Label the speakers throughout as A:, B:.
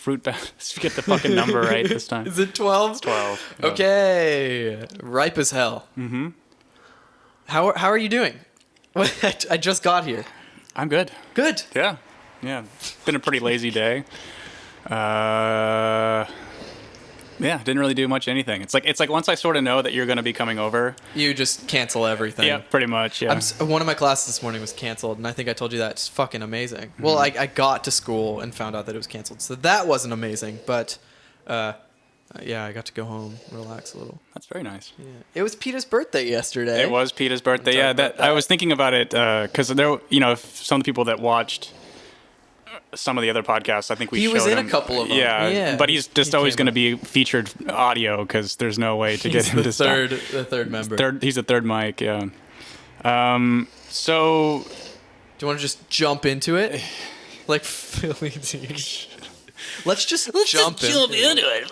A: fruit get the fucking number right this time.
B: Is it 12?
A: It's 12. Yeah.
B: Okay. Ripe as hell.
A: Mm-hmm.
B: How are you doing? I just got here.
A: I'm good.
B: Good.
A: Yeah. It's been a pretty lazy day. Yeah, didn't really do much anything. It's like once I sort of know that you're going to be coming over,
B: You just cancel everything.
A: yeah, pretty much. Yeah.
B: One of my classes this morning was canceled, and I think I told you that. It's fucking amazing. Well, I got to school and found out that it was canceled, so that wasn't amazing. But yeah, I got to go home, relax a little.
A: That's very nice.
B: Yeah. It was Peter's birthday yesterday.
A: It was Peter's birthday. Yeah, that I was thinking about it because there, if some of the people that watched some of the other podcasts, I think he
B: was in
A: him.
B: A couple of them.
A: Yeah, but he's just always going to be featured audio because there's no way to get him to stop.
B: The third member.
A: He's the third mic. Yeah. So,
B: do you want to just jump into it, like Philly? Let's just jump into it.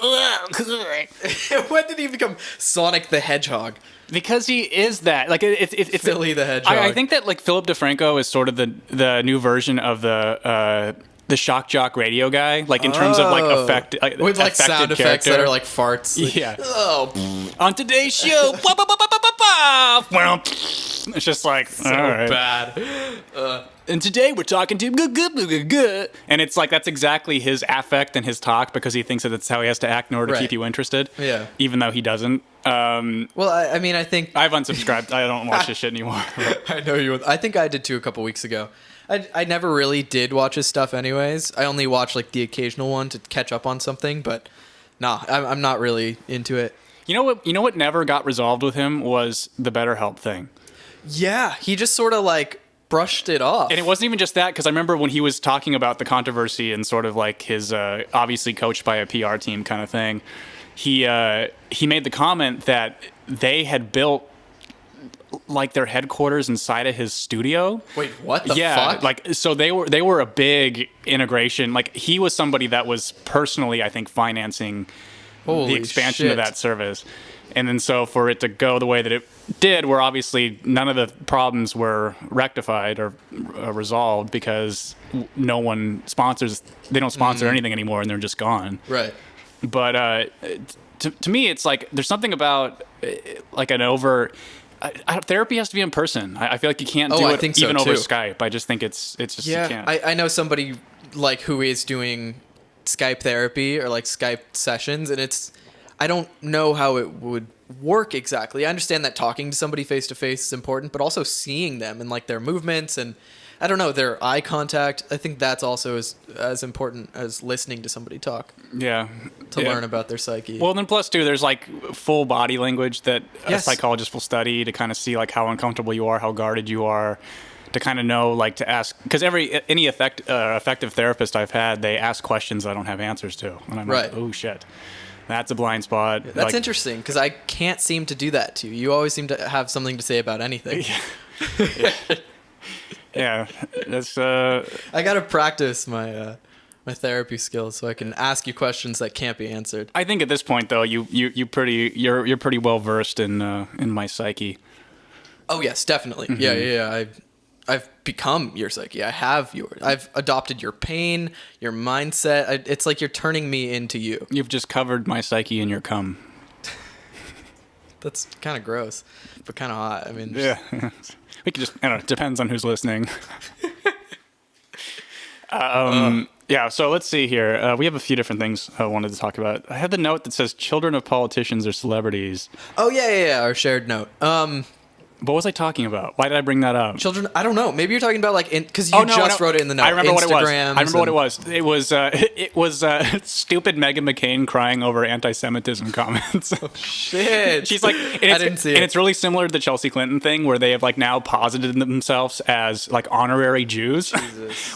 B: When did he become Sonic the Hedgehog?
A: Because he is that. Like it's
B: Philly the Hedgehog.
A: I think that like Philip DeFranco is sort of the new version of the shock jock radio guy, like in terms of like effect
B: with like sound
A: character.
B: effects that are like farts. Like,
A: yeah.
B: Oh.
A: On today's show, it's just like
B: So
A: all right.
B: bad.
A: And today we're talking to good. And it's like that's exactly his affect and his talk because he thinks that that's how he has to act in order to keep you interested.
B: Yeah.
A: Even though he doesn't.
B: Well, I mean, I think
A: I've unsubscribed. I don't watch this shit anymore.
B: I know you would. I think I did too a couple weeks ago. I never really did watch his stuff anyways. I only watch like the occasional one to catch up on something, but nah, I'm not really into it.
A: You know what never got resolved with him was the BetterHelp thing.
B: Yeah, he just sort of like brushed it off.
A: And it wasn't even just that, because I remember when he was talking about the controversy and sort of like his obviously coached by a PR team kind of thing, he made the comment that they had built like their headquarters inside of his studio.
B: Wait, what the
A: yeah,
B: fuck?
A: like so they were a big integration. Like he was somebody that was personally, I think, financing the expansion of that service. And then so for it to go the way that it did, where obviously none of the problems were rectified or resolved because no one sponsors, they don't sponsor anything anymore and they're just gone.
B: Right.
A: But to me, it's like there's something about like an over... therapy has to be in person. I feel like you can't do it even over Skype. I just think it's just you can't.
B: I know somebody like who is doing Skype therapy or like Skype sessions, and I don't know how it would work exactly. I understand that talking to somebody face to face is important, but also seeing them and like their movements and I don't know, their eye contact. I think that's also as important as listening to somebody talk.
A: Yeah.
B: To learn about their psyche.
A: Well, then plus too, there's like full body language that a psychologist will study to kind of see like how uncomfortable you are, how guarded you are, to kind of know like to ask, because any effective therapist I've had, they ask questions I don't have answers to, and I'm like, oh shit. That's a blind spot.
B: That's like, interesting, because I can't seem to do that to you. You always seem to have something to say about anything.
A: Yeah, that's.
B: I gotta practice my my therapy skills so I can ask you questions that can't be answered.
A: I think at this point, though, you're pretty well versed in my psyche.
B: Oh yes, definitely. Mm-hmm. Yeah. I've become your psyche. I have yours. I've adopted your pain, your mindset. It's like you're turning me into you.
A: You've just covered my psyche in your cum.
B: That's kind of gross, but kind of hot. I mean,
A: yeah. We could just, I don't know, it depends on who's listening. Yeah, so let's see here. We have a few different things I wanted to talk about. I have the note that says children of politicians or celebrities.
B: Oh, yeah, our shared note.
A: What was I talking about? Why did I bring that up?
B: Children, I don't know. Maybe you're talking about like, because you just wrote it in the note.
A: I remember what it was. It was stupid Meghan McCain crying over anti-Semitism comments.
B: Oh, shit.
A: She's like,
B: I didn't see it.
A: And it's really similar to the Chelsea Clinton thing where they have like now posited themselves as like honorary Jews.
B: Jesus.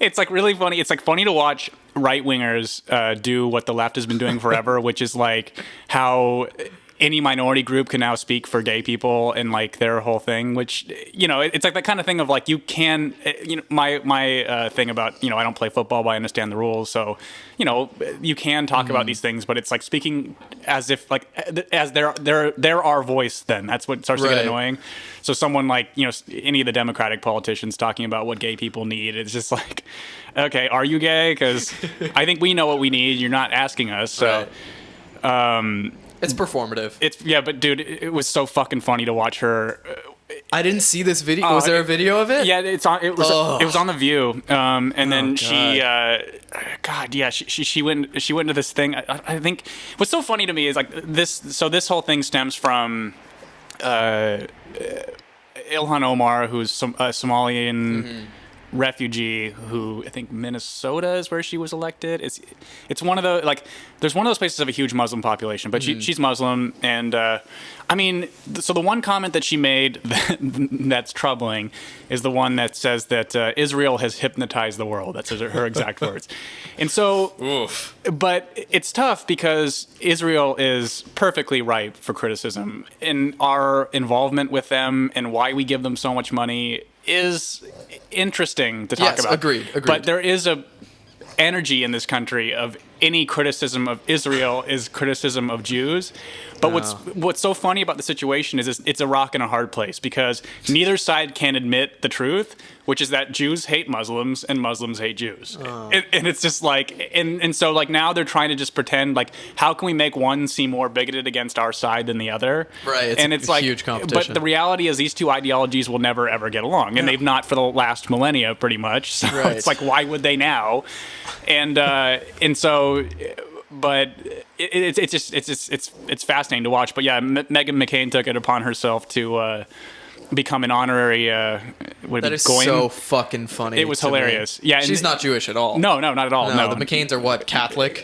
A: It's like really funny. It's like funny to watch right-wingers do what the left has been doing forever, which is like how... any minority group can now speak for gay people and like their whole thing, which, you know, it's like that kind of thing of like, you can, you know, my thing about, you know, I don't play football, but I understand the rules. So, you know, you can talk about these things, but it's like speaking as if like, as they're our voice then. That's what starts to get annoying. So someone like, you know, any of the Democratic politicians talking about what gay people need, it's just like, okay, are you gay? Because I think we know what we need. You're not asking us. So,
B: it's performative.
A: But dude, it was so fucking funny to watch her.
B: I didn't see this video. Was there a video of it?
A: Yeah, it was on The View. And then she went into this thing. I think what's so funny to me is like this. So this whole thing stems from Ilhan Omar, who's a Somalian refugee who I think Minnesota is where she was elected. It's one of the like there's one of those places that have a huge Muslim population, but she's Muslim, and I mean, so the one comment that she made that's troubling is the one that says that Israel has hypnotized the world. That's her exact words. And so, but it's tough because Israel is perfectly ripe for criticism, and our involvement with them and why we give them so much money is interesting to talk about.
B: Agreed.
A: But there is a energy in this country of any criticism of Israel is criticism of Jews. But what's so funny about the situation is it's a rock and a hard place because neither side can admit the truth, which is that Jews hate Muslims and Muslims hate Jews. And it's just like, and so like now they're trying to just pretend like, how can we make one seem more bigoted against our side than the other?
B: Right.
A: It's like
B: huge competition.
A: But the reality is these two ideologies will never ever get along, and they've not for the last millennia pretty much. So it's like, why would they now? And so. But it's fascinating to watch. But yeah, Meghan McCain took it upon herself to become an honorary.
B: That is so fucking funny.
A: It was hilarious. Me. Yeah,
B: she's not Jewish at all.
A: No, not at all. No,
B: the McCains are what, Catholic?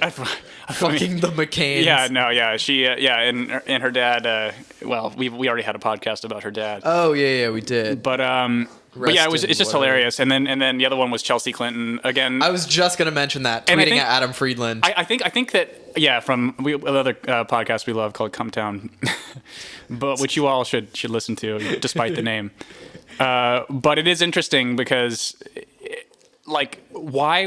B: Fucking the McCains.
A: Yeah, no, yeah, she, and her dad. Well, we already had a podcast about her dad.
B: Oh yeah, we did.
A: But yeah, it's just hilarious. And then the other one was Chelsea Clinton again.
B: I was just gonna mention that, tweeting at Adam Friedland.
A: I think that from another podcast we love called Come Town, but which you all should listen to despite the name. But it is interesting because. Like, why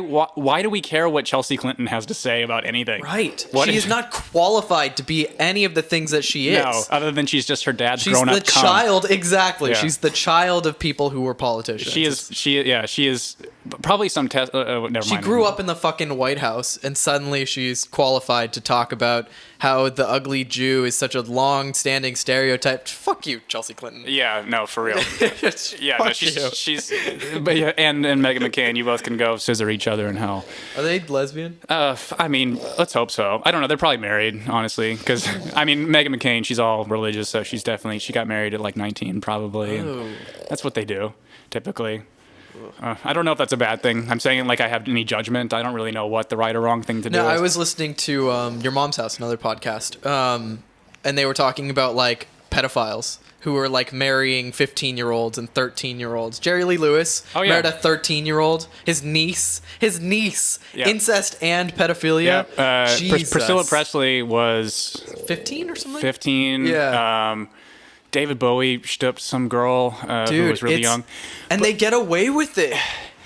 A: do we care what Chelsea Clinton has to say about anything?
B: Right. She is not qualified to be any of the things that she is.
A: No, other than she's just her dad's grown up.
B: She's the child, exactly. Yeah. She's the child of people who were politicians.
A: She is probably some test. Never mind.
B: She grew up in the fucking White House, and suddenly she's qualified to talk about how the ugly Jew is such a long-standing stereotype. Fuck you, Chelsea Clinton.
A: Yeah, no, for real. She's but yeah, and Meghan McCain, you both can go scissor each other in hell.
B: Are they lesbian?
A: I mean, let's hope so. I don't know. They're probably married, honestly, because I mean, Meghan McCain, she's all religious, so she got married at like 19, probably. Oh. And that's what they do, typically. I don't know if that's a bad thing. I'm saying like I have any judgment. I don't really know what the right or wrong thing to do is.
B: No, I was listening to Your Mom's House, another podcast, and they were talking about like pedophiles who were like marrying 15-year-olds and 13-year-olds. Jerry Lee Lewis married a 13-year-old. His niece, incest and pedophilia.
A: Yeah. Priscilla Presley was
B: 15 or something.
A: 15. Yeah. David Bowie stooped some girl who was really young.
B: And they get away with it.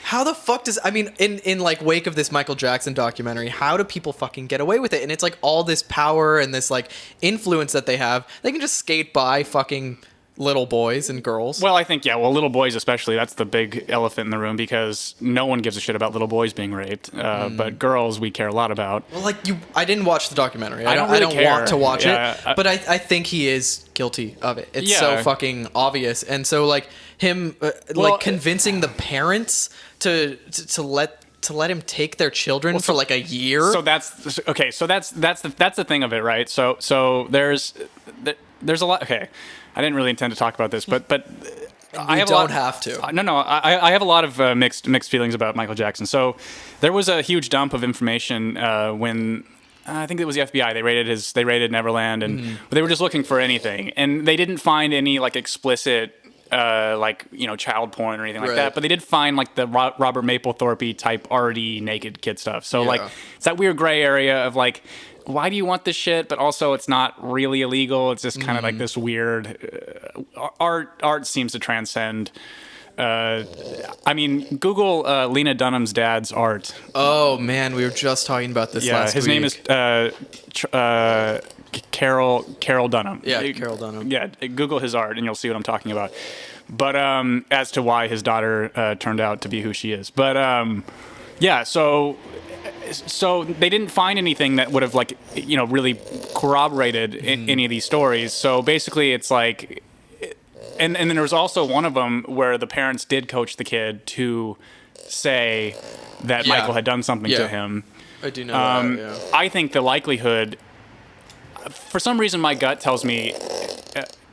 B: How the fuck does... I mean, in like wake of this Michael Jackson documentary, how do people fucking get away with it? And it's like all this power and this like influence that they have. They can just skate by fucking little boys and girls.
A: Well, I think, little boys especially, that's the big elephant in the room because no one gives a shit about little boys being raped. But girls, we care a lot about.
B: Well, like I didn't watch the documentary. I don't want to watch it. But I think he is guilty of it. It's so fucking obvious. And so like him convincing the parents to let him take their children for like a year.
A: So that's okay. So that's the thing of it, right? So there's a lot. Okay, I didn't really intend to talk about this, but
B: I have to.
A: No. I have a lot of mixed feelings about Michael Jackson. So there was a huge dump of information when. I think it was the FBI. They raided Neverland, and they were just looking for anything, and they didn't find any like explicit. Child porn or anything like that. But they did find like the Robert Mapplethorpe type already naked kid stuff. So like it's that weird gray area of like why do you want this shit? But also, it's not really illegal. It's just kind of like this weird art seems to transcend. I mean, Google Lena Dunham's dad's art.
B: Oh man, we were just talking about this last
A: week. His name is Carol Dunham.
B: Yeah, Carol Dunham.
A: Yeah, Google his art and you'll see what I'm talking about. But as to why his daughter turned out to be who she is. But yeah, so they didn't find anything that would have like, you know, really corroborated any of these stories. So basically it's like, and then there was also one of them where the parents did coach the kid to say that Michael had done something to him.
B: I do know that, yeah.
A: I think the likelihood, for some reason my gut tells me,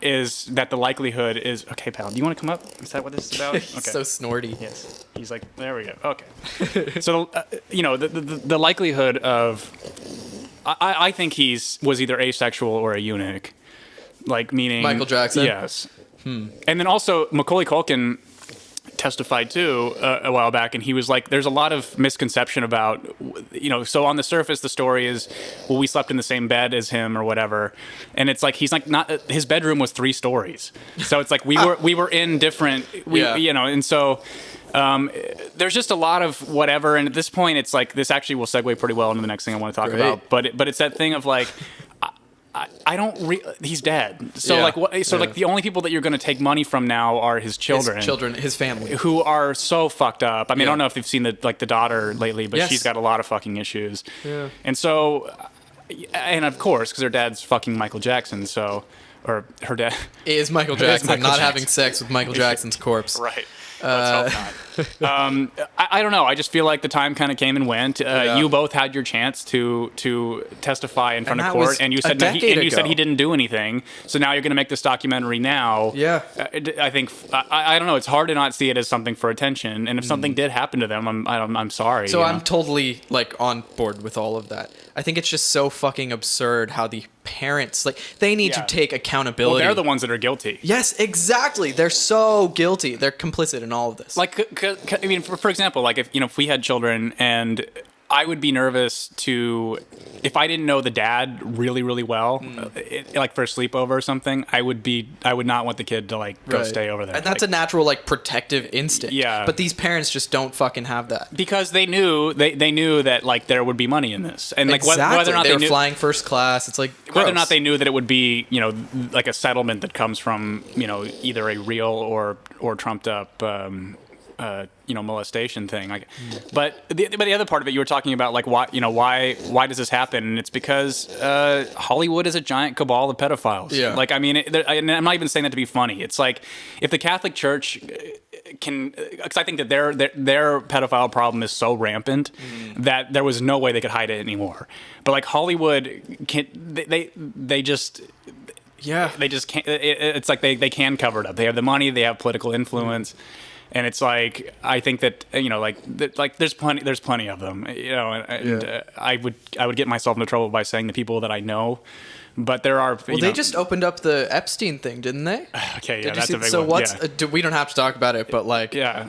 A: is that the likelihood is, okay, pal, do you want to come up? Is that what this is about? Okay.
B: So snorty.
A: Yes. He's like, there we go. Okay. So, you know, the likelihood of, I think was either asexual or a eunuch. Like, meaning...
B: Michael Jackson?
A: Yes. And then also, Macaulay Culkin testified too a while back, and he was like, there's a lot of misconception about, you know, so on the surface the story is, well, we slept in the same bed as him or whatever, and it's like he's like, not, his bedroom was 3 stories, so it's like we were in different, you know, and so there's just a lot of whatever, and at this point it's like, this actually will segue pretty well into the next thing I want to talk about, but it's that thing of like, I don't. He's dead. So like, what? So like, the only people that you're going to take money from now are his children,
B: his family,
A: who are so fucked up. I mean, I don't know if you've seen the daughter lately, but she's got a lot of fucking issues. Yeah. And so, and of course, because her dad's fucking Michael Jackson, so, or her dad
B: is Michael Jackson, not having sex with Michael Jackson's corpse.
A: Right. Let's hope not. I don't know. I just feel like the time kind of came and went. You both had your chance to testify in front of court, and you said you said he didn't do anything. So now you're going to make this documentary now.
B: Yeah.
A: I think I don't know. It's hard to not see it as something for attention. And if something did happen to them, I'm sorry.
B: So I'm totally like on board with all of that. I think it's just so fucking absurd how the parents, like, they need to take accountability.
A: Well, they're the ones that are guilty.
B: Yes, exactly. They're so guilty. They're complicit in all of this.
A: Like, I mean, for example, like if we had children, and I would be nervous to, if I didn't know the dad really, really well, like for a sleepover or something, I would not want the kid to like go stay over there.
B: And that's a natural like protective instinct.
A: Yeah.
B: But these parents just don't fucking have that.
A: Because they knew that like there would be money in this, and like whether or not
B: they
A: were
B: flying first class, it's like gross.
A: Whether or not they knew that it would be, you know, like a settlement that comes from, you know, either a real or trumped up you know, molestation thing. Like, but the other part of it, you were talking about like why does this happen? And it's because Hollywood is a giant cabal of pedophiles. Yeah. Like, I mean, and I'm not even saying that to be funny. It's like, if the Catholic Church can, because I think that their pedophile problem is so rampant that there was no way they could hide it anymore. But like Hollywood they just. Yeah. They just can't. It's like they can cover it up. They have the money. They have political influence. And it's like, I think that, you know, like there's plenty of them, you know, and I would get myself into trouble by saying the people that I know, but there are.
B: Well, they just opened up the Epstein thing, didn't they?
A: Okay, yeah, that's a big one.
B: So what's? We don't have to talk about it, but like, the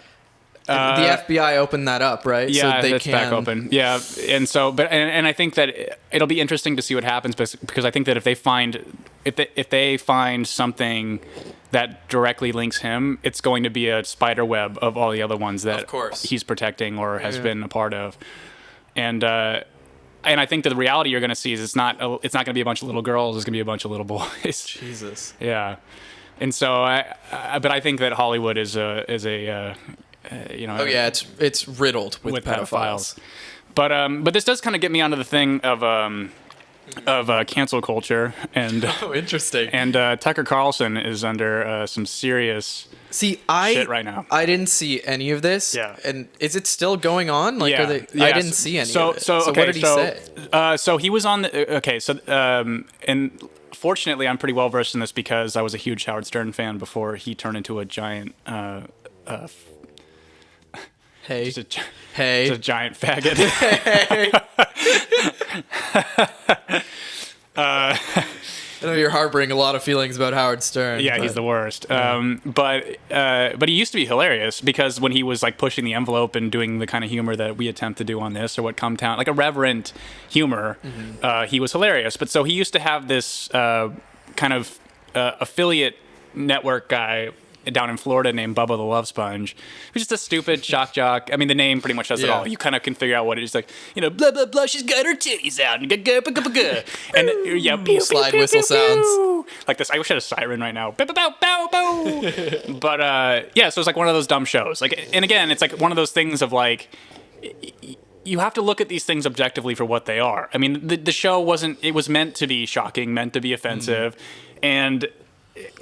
B: FBI opened that up, right?
A: Yeah,
B: so
A: it's back open. Yeah, and so, but and I think that it'll be interesting to see what happens, because I think that if they find something that directly links him, it's going to be a spider web of all the other ones that he's protecting or has been a part of, and I think that the reality you're going to see is it's not going to be a bunch of little girls, it's going to be a bunch of little boys.
B: Jesus.
A: Yeah, and so but I think that Hollywood is a you know.
B: Oh yeah, it's riddled with pedophiles.
A: But this does kind of get me onto the thing of cancel culture, and
B: interesting.
A: And Tucker Carlson is under some serious shit right now.
B: I didn't see any of this. Yeah. And is it still going on? Like,
A: I
B: didn't see any of it. So what did he say? So he was on the and fortunately I'm pretty well versed in this because I was a huge Howard Stern fan before he turned into a giant Hey.
A: Just a giant faggot.
B: I know you're harboring a lot of feelings about Howard Stern.
A: Yeah, he's the worst. But he used to be hilarious because when he was like pushing the envelope and doing the kind of humor that we attempt to do on this or what Cumtown, like irreverent humor, he was hilarious. But so he used to have this kind of affiliate network guy down in Florida named Bubba the Love Sponge, who's just a stupid shock jock. I mean, the name pretty much says it all. You kind of can figure out what it is. Like, blah, blah, blah, she's got her titties out. And
B: slide whistle sounds.
A: Like this. I wish I had a siren right now. But, yeah, so it's like one of those dumb shows. Like, and again, it's like one of those things of like, you have to look at these things objectively for what they are. I mean, the show it was meant to be shocking, meant to be offensive, and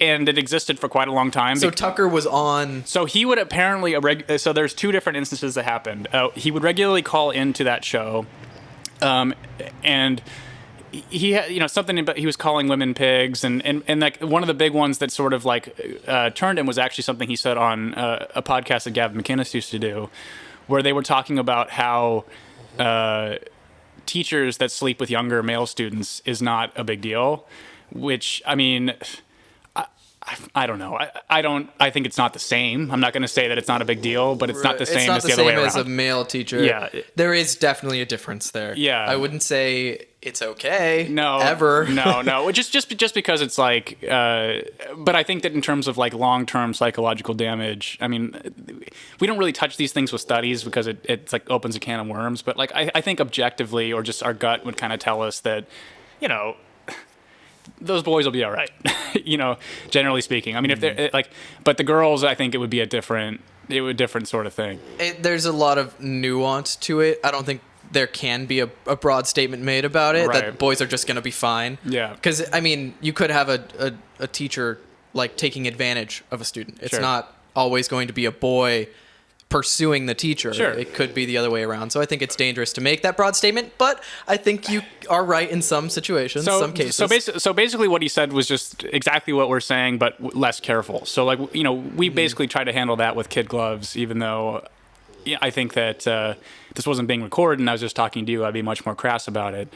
A: it existed for quite a long time.
B: So Tucker was on.
A: So he would apparently so there's two different instances that happened. He would regularly call into that show, and he had, something about he was calling women pigs, and like one of the big ones that sort of like turned him was actually something he said on a podcast that Gavin McInnes used to do, where they were talking about how teachers that sleep with younger male students is not a big deal, which I mean. I don't know. I think it's not the same. I'm not going to say that it's not a big deal, but it's not the same as the other way around.
B: It's not the same as a male teacher.
A: Yeah.
B: There is definitely a difference there.
A: Yeah.
B: I wouldn't say it's okay.
A: No.
B: Ever.
A: No. Just because it's like, but I think that in terms of like long-term psychological damage, I mean, we don't really touch these things with studies because it's like opens a can of worms. But like, I think objectively, or just our gut would kind of tell us that, those boys will be all right, generally speaking. I mean, if they're like, but the girls, I think it would be a different sort of thing.
B: There's a lot of nuance to it. I don't think there can be a broad statement made about it that boys are just going to be fine.
A: Yeah.
B: Because, I mean, you could have a teacher like taking advantage of a student. It's not always going to be a boy pursuing the teacher.
A: Sure.
B: It could be the other way around. So I think it's dangerous to make that broad statement, but I think you are right in some situations, some cases.
A: So basically what he said was just exactly what we're saying, but less careful. So like, we basically try to handle that with kid gloves, even though I think that this wasn't being recorded and I was just talking to you, I'd be much more crass about it.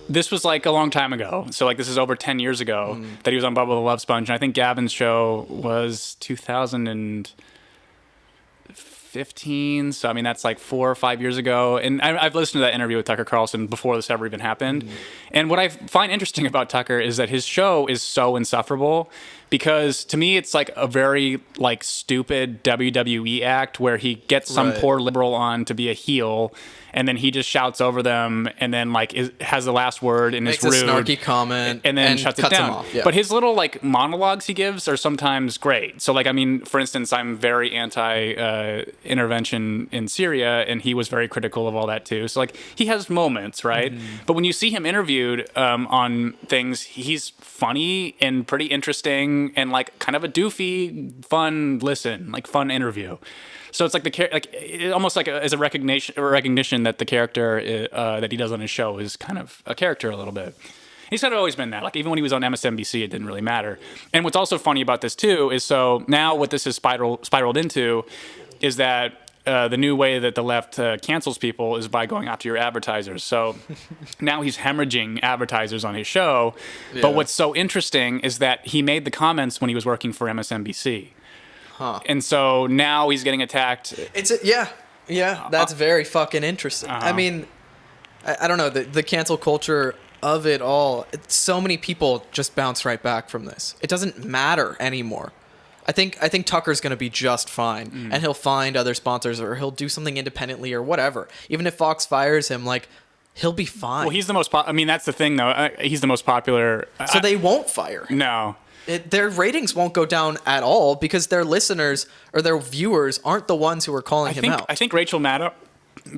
A: This was like a long time ago. So like this is over 10 years ago that he was on Bubba the Love Sponge. And I think Gavin's show was 2015. So I mean, that's like 4 or 5 years ago. And I've listened to that interview with Tucker Carlson before this ever even happened. And what I find interesting about Tucker is that his show is so insufferable because to me, it's like a very like stupid WWE act where he gets some poor liberal on to be a heel. And then he just shouts over them, and then like has the last word and is rude.
B: Makes a snarky comment,
A: and then shuts it down. Him off. Yeah. But his little like monologues he gives are sometimes great. So like, I mean, for instance, I'm very anti intervention in Syria, and he was very critical of all that too. So like, he has moments, right? But when you see him interviewed on things, he's funny and pretty interesting, and like kind of a doofy, fun interview. So it's like almost like as a recognition that the character that he does on his show is kind of a character a little bit. He's kind of always been that. Like even when he was on MSNBC, it didn't really matter. And what's also funny about this too is so now what this has spiraled into is that the new way that the left cancels people is by going after your advertisers. So now he's hemorrhaging advertisers on his show. Yeah. But what's so interesting is that he made the comments when he was working for MSNBC. And so now he's getting attacked.
B: That's very fucking interesting. I mean, I don't know, the cancel culture of it all. So many people just bounce right back from this. It doesn't matter anymore. I think Tucker's going to be just fine, and he'll find other sponsors, or he'll do something independently, or whatever. Even if Fox fires him, like, he'll be fine.
A: Well, he's the most. I mean, that's the thing, though. He's the most popular.
B: So they won't fire him.
A: No.
B: Their ratings won't go down at all because their listeners or their viewers aren't the ones who are calling him out.
A: I think Rachel Maddow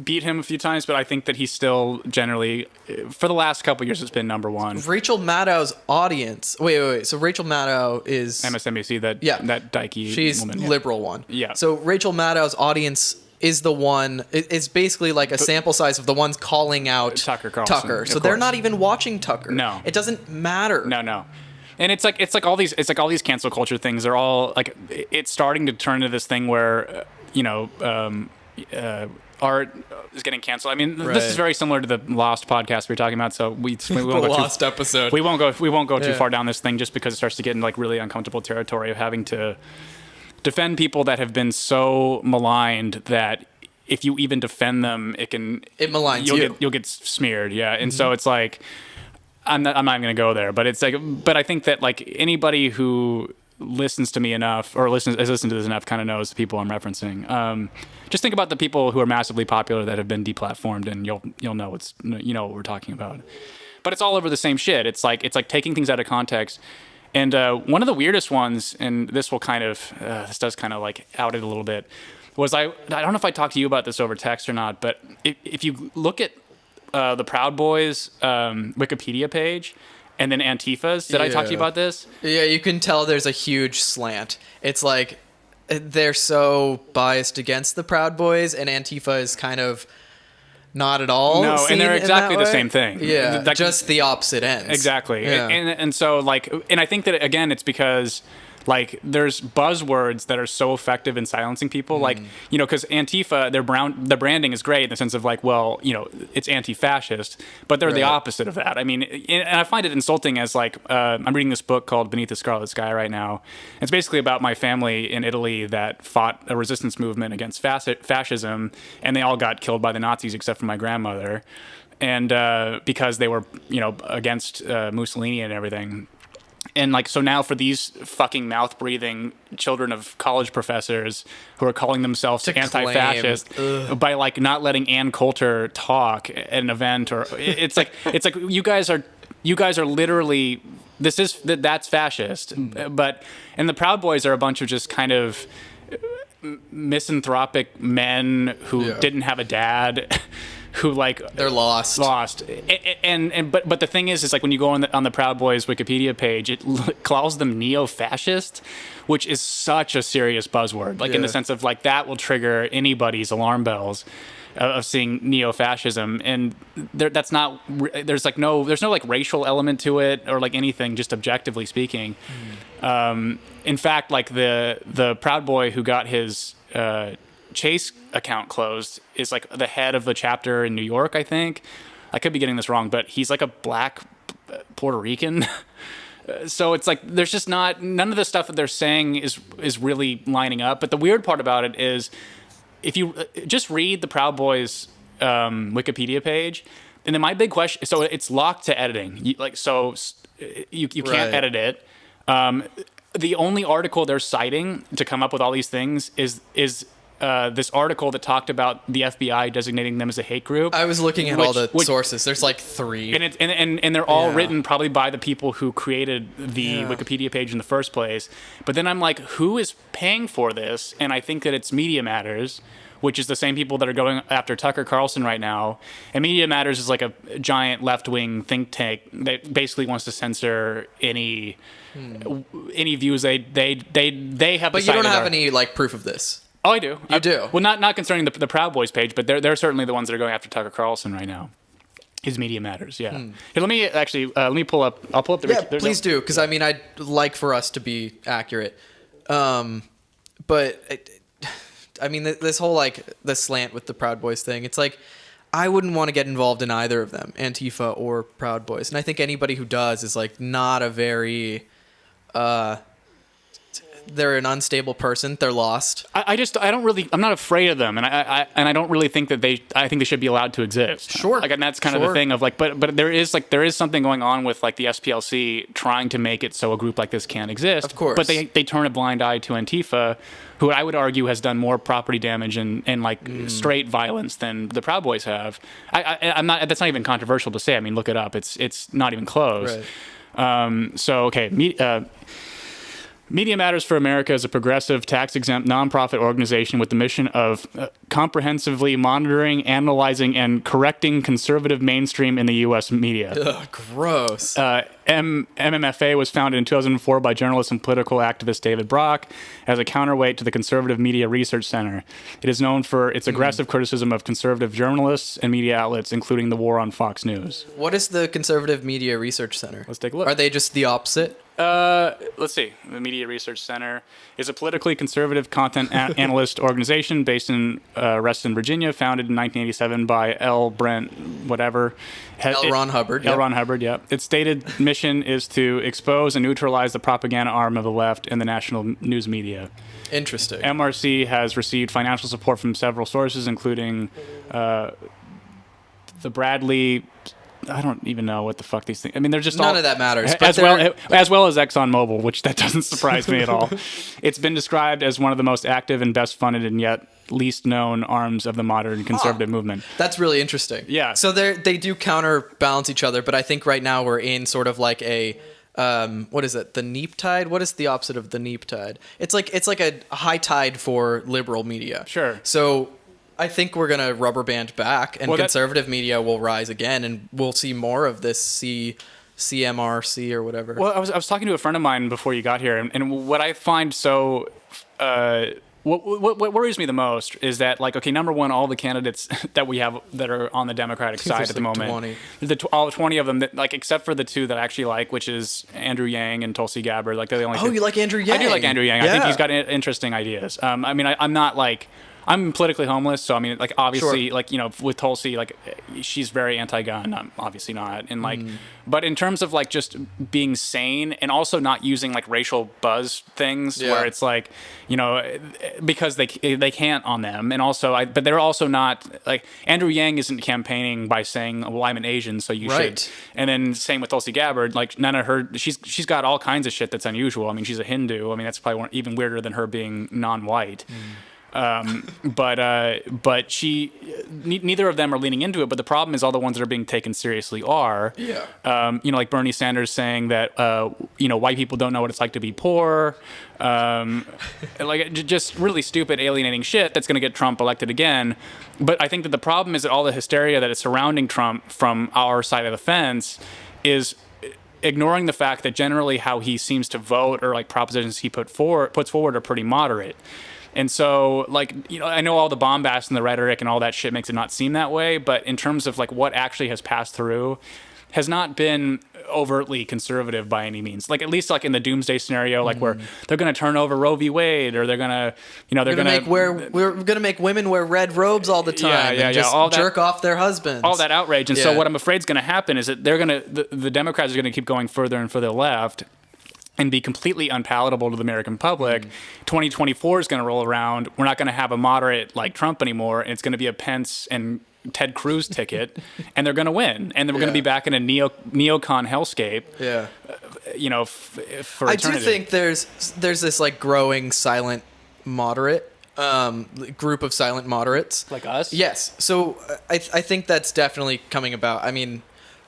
A: beat him a few times, but I think that he's still generally, for the last couple of years, it's been number one.
B: Rachel Maddow's audience. Wait. So Rachel Maddow is
A: MSNBC. That dykey
B: she's
A: woman.
B: liberal one.
A: Yeah.
B: So Rachel Maddow's audience is the one. It's basically like a sample size of the ones calling out
A: Tucker Carlson.
B: So they're not even watching Tucker.
A: No.
B: It doesn't matter.
A: No. And it's like all these cancel culture things. They're all like, it's starting to turn into this thing where art is getting canceled. I mean, this is very similar to the Lost podcast we were talking about. So we won't go
B: Lost episode.
A: We won't go too far down this thing, just because it starts to get in like really uncomfortable territory of having to defend people that have been so maligned that if you even defend them, it
B: maligns
A: you'll get smeared. Yeah, and so it's like I'm not even gonna go there, but it's like, but I think that like anybody who listens to me enough or has listened to this enough kind of knows the people I'm referencing. Just think about the people who are massively popular that have been deplatformed, and you'll know what we're talking about. But it's all over the same shit. It's like taking things out of context. And one of the weirdest ones, and this will kind of this does kind of like out it a little bit, was I don't know if I talked to you about this over text or not, but if you look at the Proud Boys Wikipedia page, and then Antifa's. Did I talk to you about this?
B: Yeah, you can tell there's a huge slant. It's like they're so biased against the Proud Boys, and Antifa is kind of not at all.
A: No, and they're exactly the same thing.
B: Yeah, just the opposite ends.
A: Exactly.
B: Yeah.
A: And so like, and I think that again, it's because like there's buzzwords that are so effective in silencing people, like, you know, because Antifa, their branding is great in the sense of like, well, you know, it's anti-fascist, but they're the opposite of that. I mean, and I find it insulting as like, I'm reading this book called Beneath the Scarlet Sky right now. It's basically about my family in Italy that fought a resistance movement against fascism, and they all got killed by the Nazis except for my grandmother, and because they were, you know, against Mussolini and everything. And like, so now for these fucking mouth-breathing children of college professors who are calling themselves anti-fascist by like not letting Ann Coulter talk at an event, or it's like you guys are literally, that's fascist. But, and the Proud Boys are a bunch of just kind of misanthropic men who didn't have a dad. Who like
B: they're lost,
A: and but the thing is like when you go on the Proud Boys Wikipedia page, it calls them neo-fascist, which is such a serious buzzword. Like in the sense of like that will trigger anybody's alarm bells of seeing neo-fascism, and there's no like racial element to it or like anything, just objectively speaking. In fact, like the Proud Boy who got his Chase account closed is like the head of the chapter in New York, I think. I could be getting this wrong, but he's like a black Puerto Rican. So it's like there's just none of the stuff that they're saying is really lining up. But the weird part about it is if you just read the Proud Boys Wikipedia page, and then my big question, so it's locked to editing. You can't edit it. The only article they're citing to come up with all these things is this article that talked about the FBI designating them as a hate group.
B: I was looking at all the sources. There's like 3.
A: And they're all written probably by the people who created the Wikipedia page in the first place. But then I'm like, who is paying for this? And I think that it's Media Matters, which is the same people that are going after Tucker Carlson right now. And Media Matters is like a giant left-wing think tank that basically wants to censor any views they have.
B: But you don't have any like proof of this.
A: Oh, I do.
B: You do?
A: Well, not concerning the Proud Boys page, but they're certainly the ones that are going after Tucker Carlson right now. His Media Matters, yeah. Here, let me pull up. I'll pull up the.
B: Yeah, please do, because I mean, I'd like for us to be accurate. But I mean, this whole like the slant with the Proud Boys thing. It's like I wouldn't want to get involved in either of them, Antifa or Proud Boys, and I think anybody who does is like not a very. They're an unstable person. They're lost.
A: I'm not afraid of them, and I don't really think that I think they should be allowed to exist.
B: Sure.
A: Like, and that's kind of the thing of like, but there is something going on with like the SPLC trying to make it so a group like this can't exist.
B: Of course.
A: But they turn a blind eye to Antifa, who I would argue has done more property damage and like straight violence than the Proud Boys have. I'm not. That's not even controversial to say. I mean, look it up. It's not even close.
B: Right.
A: So okay. Media Matters for America is a progressive, tax-exempt, nonprofit organization with the mission of comprehensively monitoring, analyzing, and correcting conservative mainstream in the U.S. media.
B: Ugh, gross.
A: MMFA was founded in 2004 by journalist and political activist David Brock as a counterweight to the Conservative Media Research Center. It is known for its aggressive criticism of conservative journalists and media outlets, including the war on Fox News.
B: What is the Conservative Media Research Center?
A: Let's take a look.
B: Are they just the opposite?
A: Let's see. The Media Research Center is a politically conservative content analyst organization based in Reston, Virginia, founded in 1987 by L. Brent, whatever.
B: L. Ron Hubbard.
A: L. Ron Hubbard, yeah. Its stated mission is to expose and neutralize the propaganda arm of the left in the national news media.
B: Interesting.
A: MRC has received financial support from several sources, including the Bradley... I don't even know what the fuck these things. I mean, they're just
B: none of that matters.
A: But as well as ExxonMobil, which that doesn't surprise me at all. It's been described as one of the most active and best funded and yet least known arms of the modern conservative movement.
B: That's really interesting.
A: Yeah.
B: So they do counterbalance each other, but I think right now we're in sort of like a what is it? The neap tide? What is the opposite of the neap tide? It's like a high tide for liberal media.
A: Sure.
B: So I think we're going to rubber band back, and conservative media will rise again, and we'll see more of this CMRC or whatever.
A: Well, I was talking to a friend of mine before you got here, and what I find so... What worries me the most is that, like, okay, number one, all the candidates that we have that are on the Democratic side at the moment, all 20 of them, that, like, except for the two that I actually like, which is Andrew Yang and Tulsi Gabbard, like, they're the only two.
B: You like Andrew Yang?
A: I do like Andrew Yang. Yeah. I think he's got interesting ideas. I mean, I'm not, like... I'm politically homeless, so I mean, like, obviously,
B: sure.
A: like, you know, with Tulsi, like, she's very anti-gun. I'm obviously not, and like, but in terms of like just being sane and also not using like racial buzz things where it's like, you know, because they can't on them, and also but they're also not like Andrew Yang isn't campaigning by saying, well, I'm an Asian, so you should, and then same with Tulsi Gabbard, like none of her, she's got all kinds of shit that's unusual. I mean, she's a Hindu. I mean, that's probably even weirder than her being non-white. But she, neither of them are leaning into it. But the problem is all the ones that are being taken seriously are, you know, like Bernie Sanders saying that, you know, white people don't know what it's like to be poor, like just really stupid, alienating shit that's going to get Trump elected again. But I think that the problem is that all the hysteria that is surrounding Trump from our side of the fence is ignoring the fact that generally how he seems to vote or like propositions he puts forward are pretty moderate. And so, like, you know, I know all the bombast and the rhetoric and all that shit makes it not seem that way, but in terms of, like, what actually has passed through has not been overtly conservative by any means. Like, at least, like, in the doomsday scenario, like, where they're going to turn over Roe v. Wade, or they're going to, you know,
B: we're going to make women wear red robes all the time and just jerk off their husbands.
A: All that outrage. And so what I'm afraid is going to happen is that the Democrats are going to keep going further and further left and be completely unpalatable to the American public. 2024 is going to roll around. We're not going to have a moderate like Trump anymore, and it's going to be a Pence and Ted Cruz ticket, and they're going to win. And then we're going to be back in a neocon hellscape. You know, for eternity.
B: I do think there's this like growing silent moderate group of silent moderates
A: like us.
B: Yes. So I think that's definitely coming about. I mean,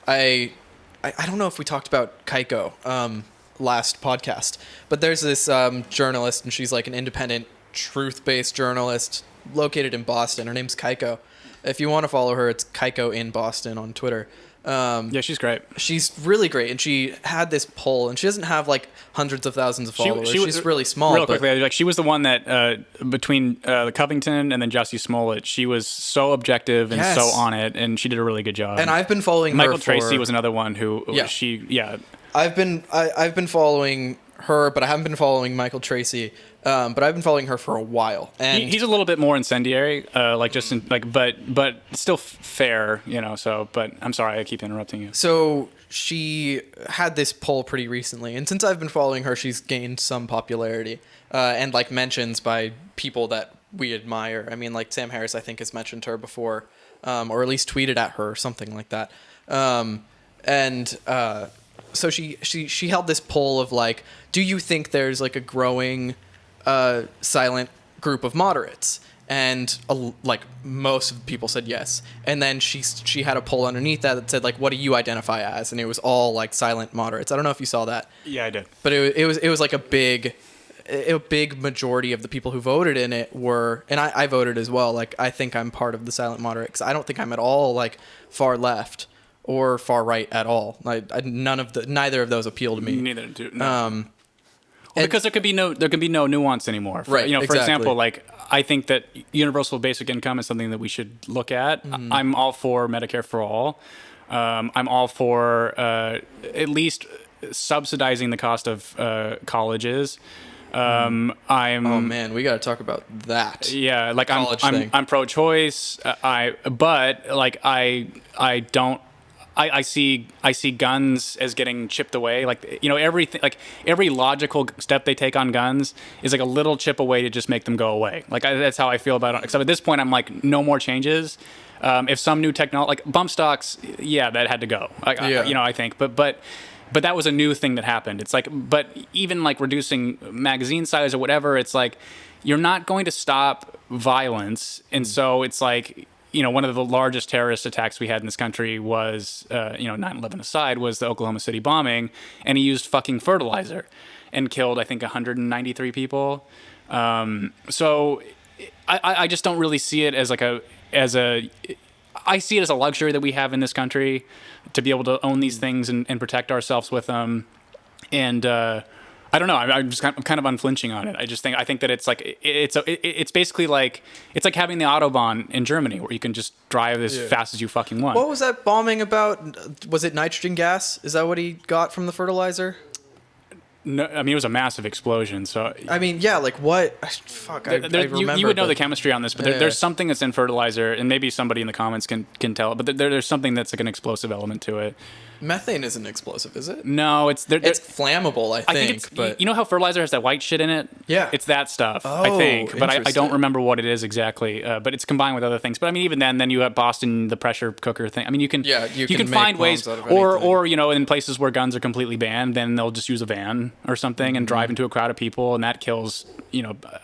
B: I don't know if we talked about Keiko last podcast, but there's this journalist, and she's like an independent truth-based journalist located in Boston. Her name's Keiko. If you want to follow her, it's Keiko in Boston on Twitter.
A: Yeah, she's great.
B: She's really great, and she had this poll, and she doesn't have like hundreds of thousands of followers. She's really small.
A: Real quickly, like she was the one that between the Covington and then Jussie Smollett, she was so objective and so on it, and she did a really good job.
B: And I've been following
A: Michael Tracy was another one who
B: I've been following her, but I haven't been following Michael Tracy. But I've been following her for a while, and
A: he's a little bit more incendiary, like just but still fair, you know. So, but I'm sorry, I keep interrupting you.
B: So she had this poll pretty recently, and since I've been following her, she's gained some popularity, and like mentions by people that we admire. I mean, like Sam Harris, I think, has mentioned her before, or at least tweeted at her or something like that, So she held this poll of like, do you think there's like a growing silent group of moderates? And like most of the people said yes. And then she had a poll underneath that said like, what do you identify as? And it was all like silent moderates. I don't know if you saw that.
A: Yeah, I did.
B: But it was like a big majority of the people who voted in it were, and I voted as well. Like I think I'm part of the silent moderate because I don't think I'm at all like far left or far right at all. Neither of those appeal to me.
A: Neither do. No. Because there could be no nuance anymore.
B: Right.
A: You know, for
B: exactly.
A: example, like I think that universal basic income is something that we should look at. I'm all for Medicare for all. I'm all for at least subsidizing the cost of colleges.
B: Oh man, we got to talk about that.
A: Yeah, like
B: I'm
A: pro-choice. I see guns as getting chipped away. Like, everything, like every logical step they take on guns is like a little chip away to just make them go away. Like that's how I feel about it. Except at this point, I'm like, no more changes. If some new technology, like bump stocks, yeah, that had to go. I think, but that was a new thing that happened. It's like, but even like reducing magazine size or whatever, it's like, you're not going to stop violence. And so it's like, one of the largest terrorist attacks we had in this country was, 9/11 aside, was the Oklahoma City bombing. And he used fucking fertilizer and killed, I think, 193 people. So I just don't really see it as I see it as a luxury that we have in this country to be able to own these things and protect ourselves with them. And I don't know. I'm kind of unflinching on it. I think that it's like it's basically like it's like having the Autobahn in Germany where you can just drive as fast as you fucking want.
B: What was that bombing about? Was it nitrogen gas? Is that what he got from the fertilizer?
A: No, I mean, it was a massive explosion. So
B: I mean, yeah, like what? Fuck, I remember.
A: You would know the chemistry on this, but there's something that's in fertilizer, and maybe somebody in the comments can tell it. But there's something that's like an explosive element to it.
B: Methane isn't explosive, is it?
A: No, it's
B: flammable. I think it's,
A: but you know how fertilizer has that white shit in it?
B: Yeah,
A: it's that stuff. I think, but I don't remember what it is exactly. But it's combined with other things. But I mean, even then you have Boston, the pressure cooker thing. I mean, you can find ways, or in places where guns are completely banned, then they'll just use a van or something and drive into a crowd of people, and that kills.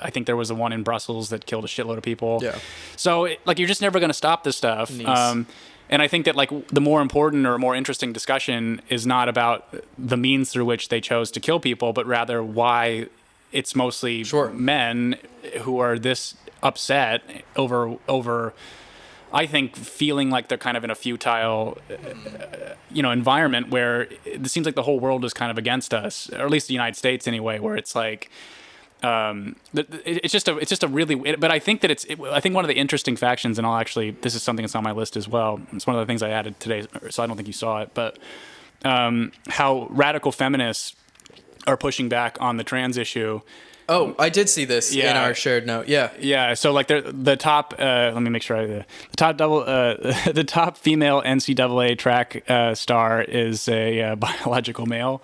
A: I think there was the one in Brussels that killed a shitload of people.
B: Yeah.
A: So you're just never going to stop this stuff. And I think that the more important or more interesting discussion is not about the means through which they chose to kill people, but rather why it's mostly men who are this upset over I think feeling like they're kind of in a futile, environment where it seems like the whole world is kind of against us, or at least the United States anyway, where it's like. It's just a really, but I think that I think one of the interesting factions, and this is something that's on my list as well. It's one of the things I added today, so I don't think you saw it, but how radical feminists are pushing back on the trans issue.
B: Oh, I did see this in our shared note. Yeah.
A: Yeah. So like the top, let me make sure the top female NCAA track star is a biological male.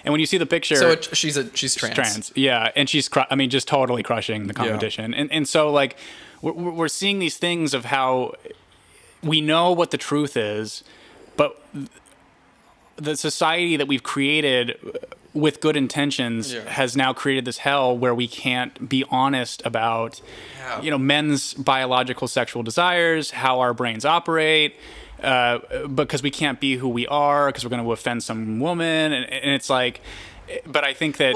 A: And when you see the picture,
B: so she's trans.
A: Trans, yeah, and she's just totally crushing the competition. Yeah. And so like we're seeing these things of how we know what the truth is, but the society that we've created with good intentions has now created this hell where we can't be honest about men's biological sexual desires, how our brains operate. Because we can't be who we are because we're going to offend some woman, and it's like, but I think that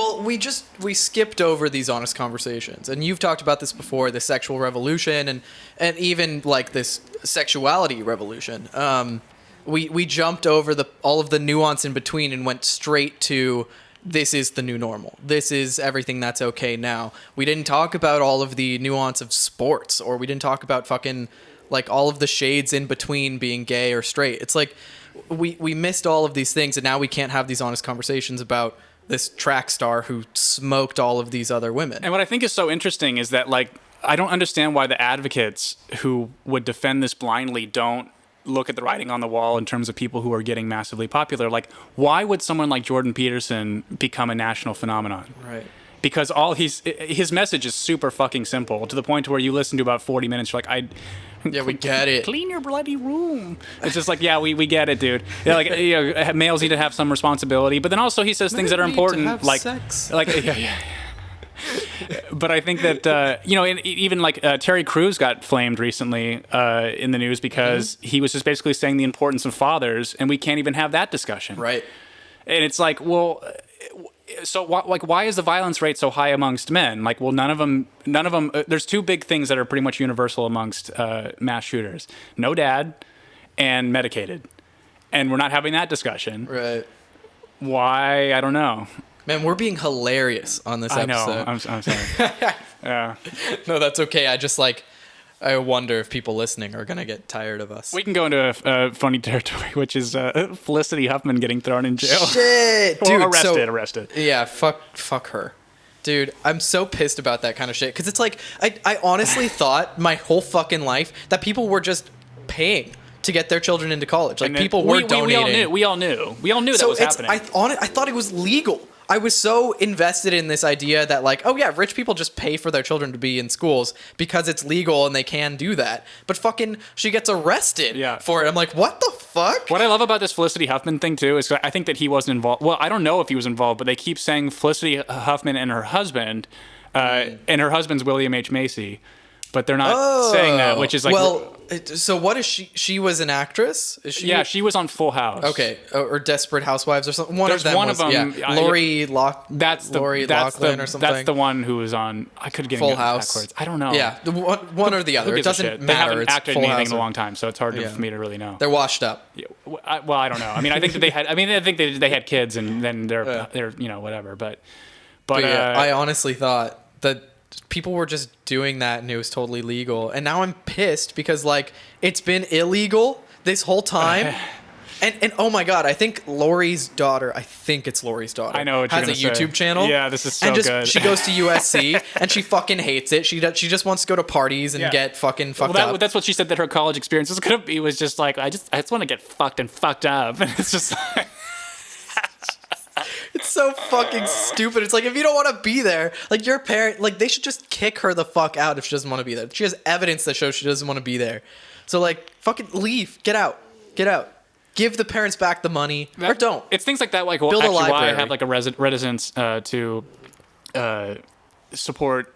B: we skipped over these honest conversations, and you've talked about this before, the sexual revolution and even like this sexuality revolution. We jumped over all of the nuance in between and went straight to this is the new normal. This is everything that's okay now. We didn't talk about all of the nuance of sports, or we didn't talk about fucking like all of the shades in between being gay or straight. It's like we missed all of these things, and now we can't have these honest conversations about this track star who smoked all of these other women.
A: And what I think is so interesting is that like I don't understand why the advocates who would defend this blindly don't look at the writing on the wall in terms of people who are getting massively popular. Like, why would someone like Jordan Peterson become a national phenomenon?
B: Right.
A: Because his message is super fucking simple, to the point to where you listen to about 40 minutes, you're like,
B: we get it.
A: Clean your bloody room. It's just like, we get it, dude. Yeah, like males need to have some responsibility, but then also he says things that are important, like
B: sex.
A: But I think that even like Terry Crews got flamed recently in the news because he was just basically saying the importance of fathers, and we can't even have that discussion.
B: Right.
A: And it's like, well. So, why is the violence rate so high amongst men? Like, well, none of them. There's two big things that are pretty much universal amongst mass shooters: no dad, and medicated. And we're not having that discussion.
B: Right.
A: Why? I don't know.
B: Man, we're being hilarious on this episode.
A: I know. I'm sorry. Yeah.
B: No, that's okay. I just like. I wonder if people listening are gonna get tired of us.
A: We can go into a funny territory, which is Felicity Huffman getting thrown in jail.
B: Shit, dude.
A: Arrested.
B: Yeah, fuck her. Dude, I'm so pissed about that kind of shit. Because it's like, I honestly thought my whole fucking life that people were just paying to get their children into college. Like, people were donating.
A: We all knew that was happening.
B: I thought it was legal. I was so invested in this idea that, like, oh yeah, rich people just pay for their children to be in schools because it's legal and they can do that. But fucking, she gets arrested for it. I'm like, what the fuck?
A: What I love about this Felicity Huffman thing, too, is I think that he wasn't involved. Well, I don't know if he was involved, but they keep saying Felicity Huffman and her husband, and her husband's William H. Macy. But they're not saying that, which is like...
B: Well, so what is she? She was an actress? Is she?
A: Yeah, she was on Full House.
B: Okay, or Desperate Housewives or something.
A: There's one of them.
B: Yeah. Lori Loughlin or something.
A: That's the one who was on... I could get
B: Full House.
A: Backwards. I don't know.
B: Yeah, one or the other. It doesn't matter.
A: They haven't
B: it's
A: acted
B: Full
A: in anything
B: House
A: in a long time, so it's hard for me to really know.
B: They're washed up.
A: Yeah, well, I don't know. I mean, I think that they had... I mean, I think they had kids, and then they're whatever. But
B: yeah, I honestly thought that people were just doing that and it was totally legal, and now I'm pissed because, like, it's been illegal this whole time. And oh my god, I think Lori's daughter,
A: I know what
B: has a YouTube channel.
A: Yeah, this is so good.
B: She goes to USC and she fucking hates it. She just wants to go to parties and get fucking fucked up.
A: That's what she said that her college experience was gonna be. Was just like, I just want to get fucked and fucked up, and it's just like.
B: It's so fucking stupid. It's like, if you don't want to be there, like, your parent, like, they should just kick her the fuck out if she doesn't want to be there. She has evidence that shows she doesn't want to be there. So, like, fucking leave. Get out. Give the parents back the money, or don't.
A: It's things like that, like, well,
B: Build
A: actually,
B: a library.
A: why I have like a reticence to support.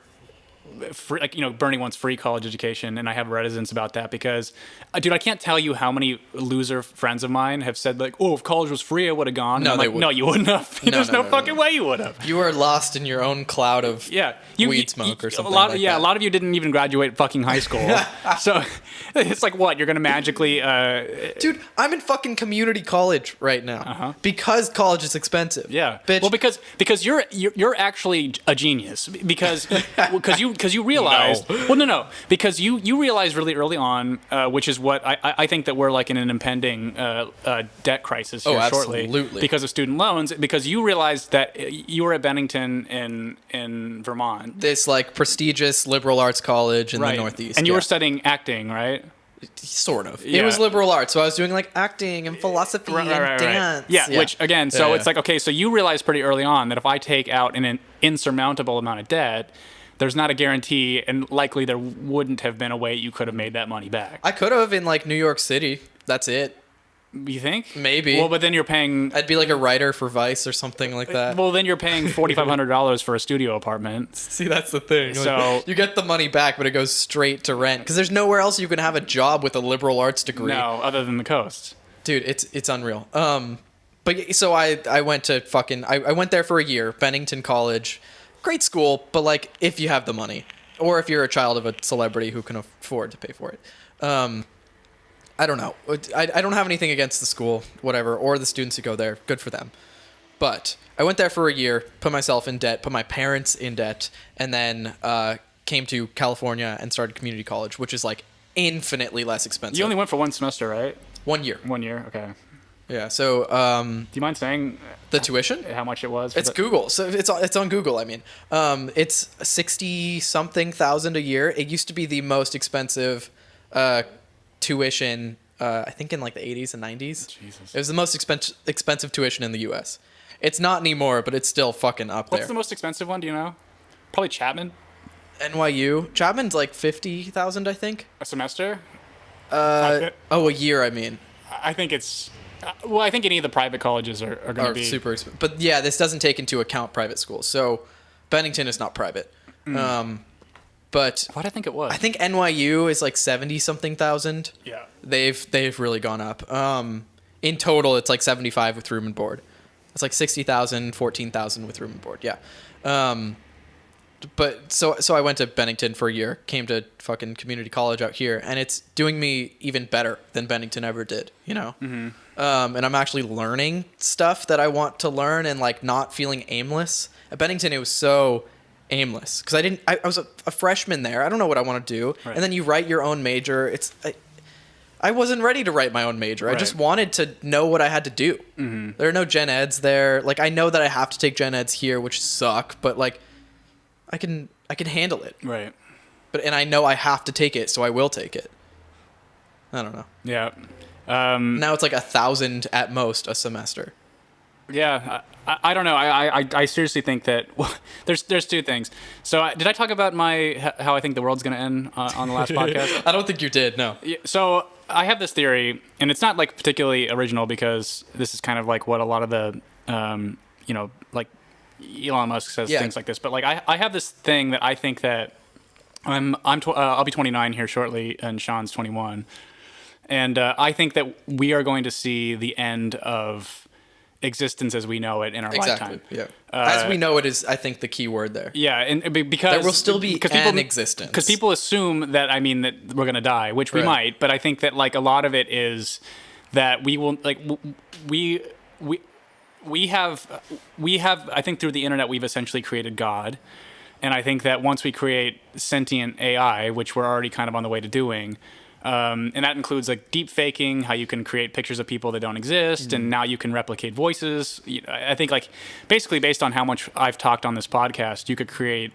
A: Burning one's free college education, and I have reticence about that because, dude, I can't tell you how many loser friends of mine have said, like, oh, if college was free, I would have gone.
B: No,
A: no, you wouldn't have. There's no fucking way you would have.
B: You were lost in your own cloud of weed smoke or something. A lot
A: of you didn't even graduate fucking high school. So it's like, what, you're gonna magically
B: dude, I'm in fucking community college right now because college is expensive.
A: Yeah,
B: bitch.
A: Well, because you're actually a genius because you realized because you realized really early on, which is what I think that we're like in an impending debt crisis here shortly because of student loans, because you realized that you were at Bennington in Vermont,
B: this like prestigious liberal arts college in the Northeast,
A: and you were studying acting, right?
B: Sort of. Yeah. It was liberal arts, so I was doing like acting and philosophy and dance.
A: Yeah, which again, it's like, okay, so you realized pretty early on that if I take out an insurmountable amount of debt, there's not a guarantee, and likely there wouldn't have been a way you could have made that money back.
B: I could have in like New York City. That's it.
A: You think?
B: Maybe.
A: Well, but then you're paying...
B: I'd be like a writer for Vice or something like that.
A: Well, then you're paying $4,500 for a studio apartment.
B: See, that's the thing.
A: So
B: like, you get the money back, but it goes straight to rent because there's nowhere else you can have a job with a liberal arts degree.
A: No, other than the coast.
B: Dude, it's unreal. But so I went to fucking... I went there for a year, Bennington College. Great school, but like if you have the money, or if you're a child of a celebrity who can afford to pay for it. I don't know. I don't have anything against the school, whatever, or the students who go there. Good for them. But I went there for a year, put myself in debt, put my parents in debt, and then came to California and started community college, which is like infinitely less expensive.
A: You only went for one semester, right?
B: 1 year.
A: 1 year, okay.
B: Yeah, so...
A: do you mind saying...
B: the tuition?
A: How much it was?
B: It's Google. So it's on Google, I mean. It's 60-something thousand a year. It used to be the most expensive tuition, I think in like the 80s and 90s.
A: Jesus.
B: It was the most expensive tuition in the U.S. It's not anymore, but it's still fucking up there.
A: What's the most expensive one, do you know? Probably Chapman?
B: NYU. Chapman's like 50,000, I think.
A: A semester?
B: A year, I mean.
A: I think it's... Well, I think any of the private colleges are going to be...
B: super expensive. But yeah, this doesn't take into account private schools. So Bennington is not private. But
A: what I think it was.
B: I think NYU is like 70-something thousand.
A: Yeah.
B: They've really gone up. In total, it's like 75 with room and board. It's like 60,000, 14,000 with room and board. Yeah. But so I went to Bennington for a year, came to fucking community college out here, and it's doing me even better than Bennington ever did, you know? Mm-hmm. And I'm actually learning stuff that I want to learn and like not feeling aimless. At Bennington, it was so aimless because I was a freshman there. I don't know what I want to do. Right. And then you write your own major. I wasn't ready to write my own major. Right. I just wanted to know what I had to do. Mm-hmm. There are no gen eds there. Like, I know that I have to take gen eds here, which suck, but like, I can handle it.
A: Right.
B: And I know I have to take it, so I will take it. I don't know.
A: Yeah.
B: Now it's like 1,000 at most a semester.
A: Yeah, I don't know. I seriously think that there's two things. So did I talk about how I think the world's going to end on the last podcast?
B: I don't think you did. No.
A: Yeah, so I have this theory, and it's not like particularly original because this is kind of like what a lot of the like Elon Musk says things like this. But like I have this thing that I think that I'll be 29 here shortly, and Sean's 21, and I think that we are going to see the end of existence as we know it in our lifetime.
B: Yeah. As we know it is, I think, the key word there.
A: Yeah, and because
B: there will still be an existence.
A: Because people assume that that we're gonna die, which we might, but I think that like a lot of it is that we will like we have I think through the internet we've essentially created God, and I think that once we create sentient AI, which we're already kind of on the way to doing. And that includes like deep faking, how you can create pictures of people that don't exist, and now you can replicate voices. I think like basically based on how much I've talked on this podcast, you could create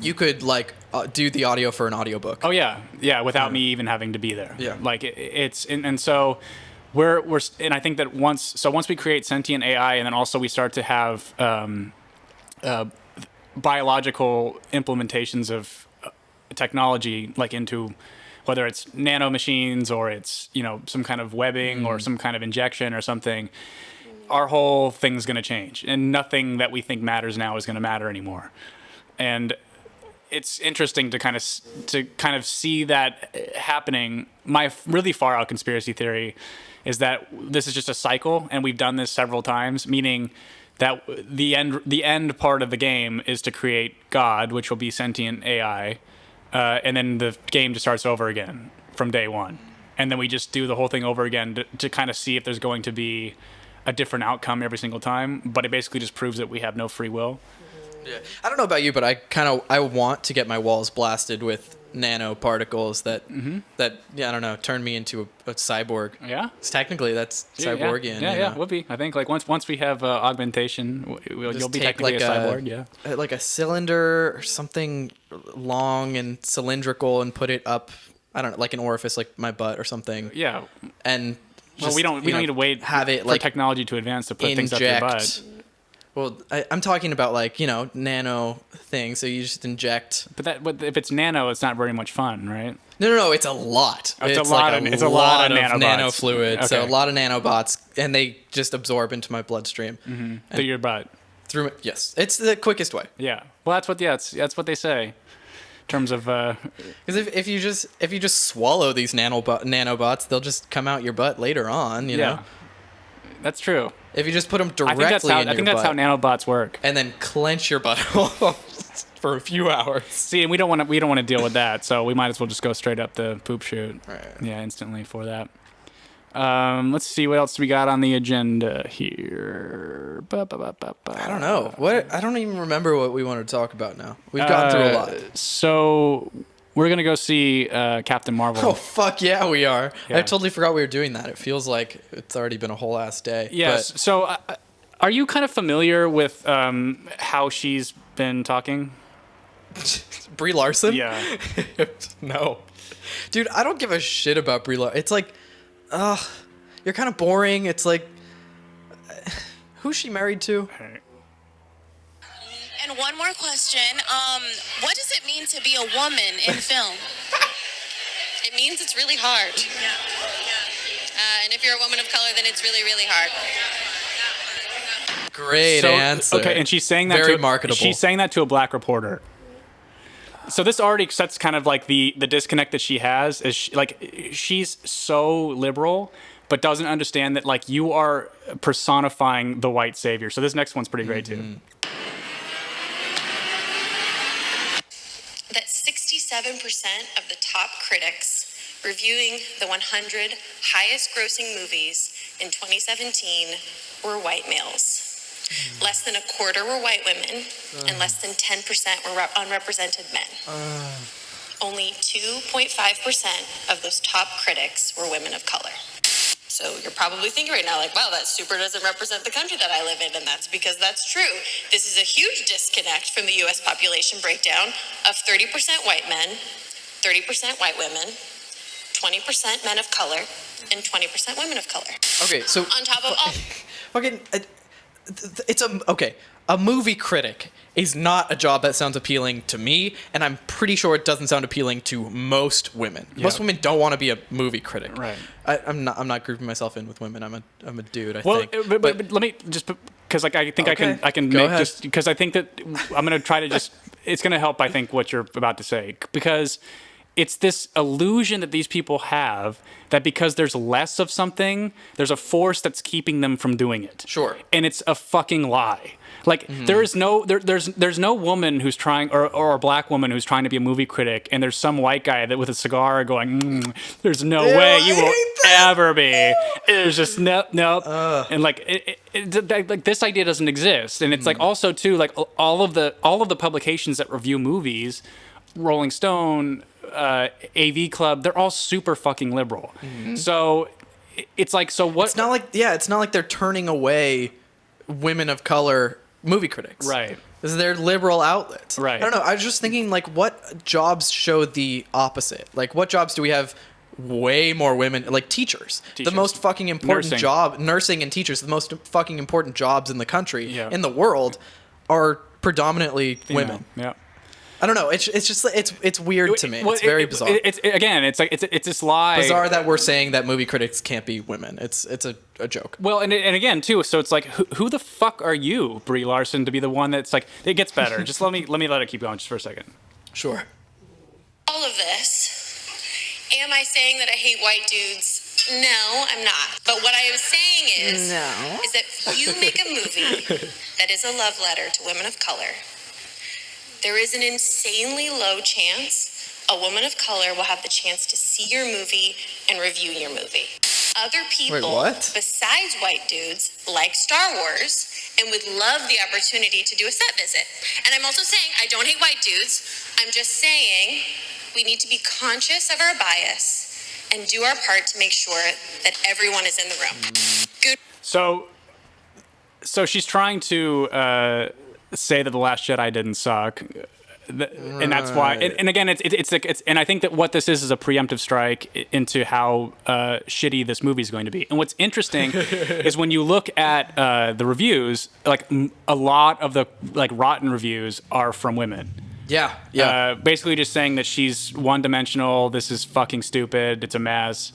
B: you could like do the audio for an audiobook.
A: Oh yeah, without me even having to be there.
B: Yeah,
A: like it's and so we're and I think that once we create sentient AI, and then also we start to have biological implementations of technology, like into whether it's nano machines or it's, some kind of webbing or some kind of injection or something, our whole thing's going to change. And nothing that we think matters now is going to matter anymore. And it's interesting to kind of see that happening. My really far out conspiracy theory is that this is just a cycle, and we've done this several times, meaning that the end part of the game is to create God, which will be sentient AI. And then the game just starts over again from day one. And then we just do the whole thing over again to kind of see if there's going to be a different outcome every single time. But it basically just proves that we have no free will.
B: Yeah. I don't know about you, but I want to get my walls blasted with nanoparticles that I don't know, turn me into a cyborg.
A: Yeah?
B: Technically, that's cyborgian.
A: Yeah, would be. I think like once we have augmentation, you'll be technically a cyborg, yeah.
B: Like a cylinder or something long and cylindrical and put it up, I don't know, like an orifice like my butt or something.
A: Yeah.
B: And
A: just, we don't need to wait for technology to advance to put things up your butt.
B: Well, I'm talking about like, nano things. So you just inject.
A: But if it's nano, it's not very much fun, right?
B: No. It's a lot.
A: Oh, it's a lot of nanobots.
B: Nano fluid. Okay. So a lot of nanobots, and they just absorb into my bloodstream.
A: Through your butt.
B: Yes, it's the quickest way.
A: Yeah. Well, that's what they say. In terms of.
B: Because if you just swallow these nanobots, they'll just come out your butt later on. You know.
A: That's true.
B: If you just put them directly in your butt.
A: I think that's how nanobots work.
B: And then clench your butt for a few hours.
A: See, and we don't want to deal with that, so we might as well just go straight up the poop chute.
B: Right.
A: Yeah, instantly for that. Let's see what else we got on the agenda here.
B: I don't know. I don't even remember what we wanted to talk about now. We've gotten through a lot.
A: So we're going to go see Captain Marvel.
B: Oh, fuck yeah, we are. Yeah. I totally forgot we were doing that. It feels like it's already been a whole ass day.
A: Yes. So are you kind of familiar with how she's been talking?
B: Brie Larson?
A: Yeah.
B: No. Dude, I don't give a shit about Brie Larson. It's like, you're kind of boring. It's like, who's she married to?
C: And one more question. What does it mean to be a woman in film? It means it's really hard. And if you're a woman of color, then it's really, really hard.
B: Great answer.
A: Okay, and she's saying that
B: very marketable.
A: She's saying that to a black reporter. So this already sets kind of like the disconnect that she has. She's so liberal, but doesn't understand that like you are personifying the white savior. So this next one's pretty great too.
C: That 67% of the top critics reviewing the 100 highest grossing movies in 2017 were white males. Less than a quarter were white women, and less than 10% were unrepresented men. Only 2.5% of those top critics were women of color. So you're probably thinking right now, like, wow, that super doesn't represent the country that I live in, and that's because that's true. This is a huge disconnect from the U.S. population breakdown of 30% white men, 30% white women, 20% men of color, and 20% women of color.
B: Okay, so
C: on top of all,
B: fucking, a movie critic is not a job that sounds appealing to me, and I'm pretty sure it doesn't sound appealing to most women.
A: Yeah.
B: Most women don't want to be a movie critic.
A: Right.
B: I'm not grouping myself in with women. I'm a dude. I
A: well,
B: think.
A: but let me just, because like I think
B: Okay.
A: I can
B: Go
A: make
B: ahead.
A: just because I think that I'm gonna try to just it's gonna help I think what you're about to say, because it's this illusion that these people have that because there's less of something, there's a force that's keeping them from doing it.
B: Sure.
A: And it's a fucking lie. Like there is no there's no woman who's trying or a black woman who's trying to be a movie critic, and there's some white guy that with a cigar going, there's no way you will ever be. It's just nope. And like like this idea doesn't exist. And it's like also too like all of the publications that review movies, Rolling Stone, AV Club, they're all super fucking liberal. So it's like, so what?
B: It's not like they're turning away women of color movie critics.
A: Right.
B: This is their liberal outlets.
A: Right.
B: I don't know. I was just thinking, like, what jobs show the opposite? Like, what jobs do we have way more women? Like, teachers. The most fucking important
A: Nursing.
B: job, nursing and teachers, the most fucking important jobs in the country,
A: Yeah.
B: in the world, are predominantly women.
A: Yeah.
B: I don't know. It's just it's weird to me. It's very bizarre.
A: It's like it's this lie.
B: Bizarre that we're saying that movie critics can't be women. It's a joke.
A: Well, and again too. So it's like, who the fuck are you, Brie Larson, to be the one that's like, it gets better. Just let me let it keep going just for a second.
B: Sure.
C: all of this, am I saying that I hate white dudes? No, I'm not. But what I am saying is that if you make a movie that is a love letter to women of color, there is an insanely low chance a woman of color will have the chance to see your movie and review your movie. Other people besides white dudes like Star Wars and would love the opportunity to do a set visit. And I'm also saying I don't hate white dudes. I'm just saying we need to be conscious of our bias and do our part to make sure that everyone is in the room. Good.
A: So she's trying to say that The Last Jedi didn't suck, and that's why. And again, it's and I think that what this is a preemptive strike into how shitty this movie is going to be. And what's interesting is when you look at the reviews, like a lot of the like rotten reviews are from women.
B: Yeah.
A: Basically just saying that she's one-dimensional, this is fucking stupid, it's a mess,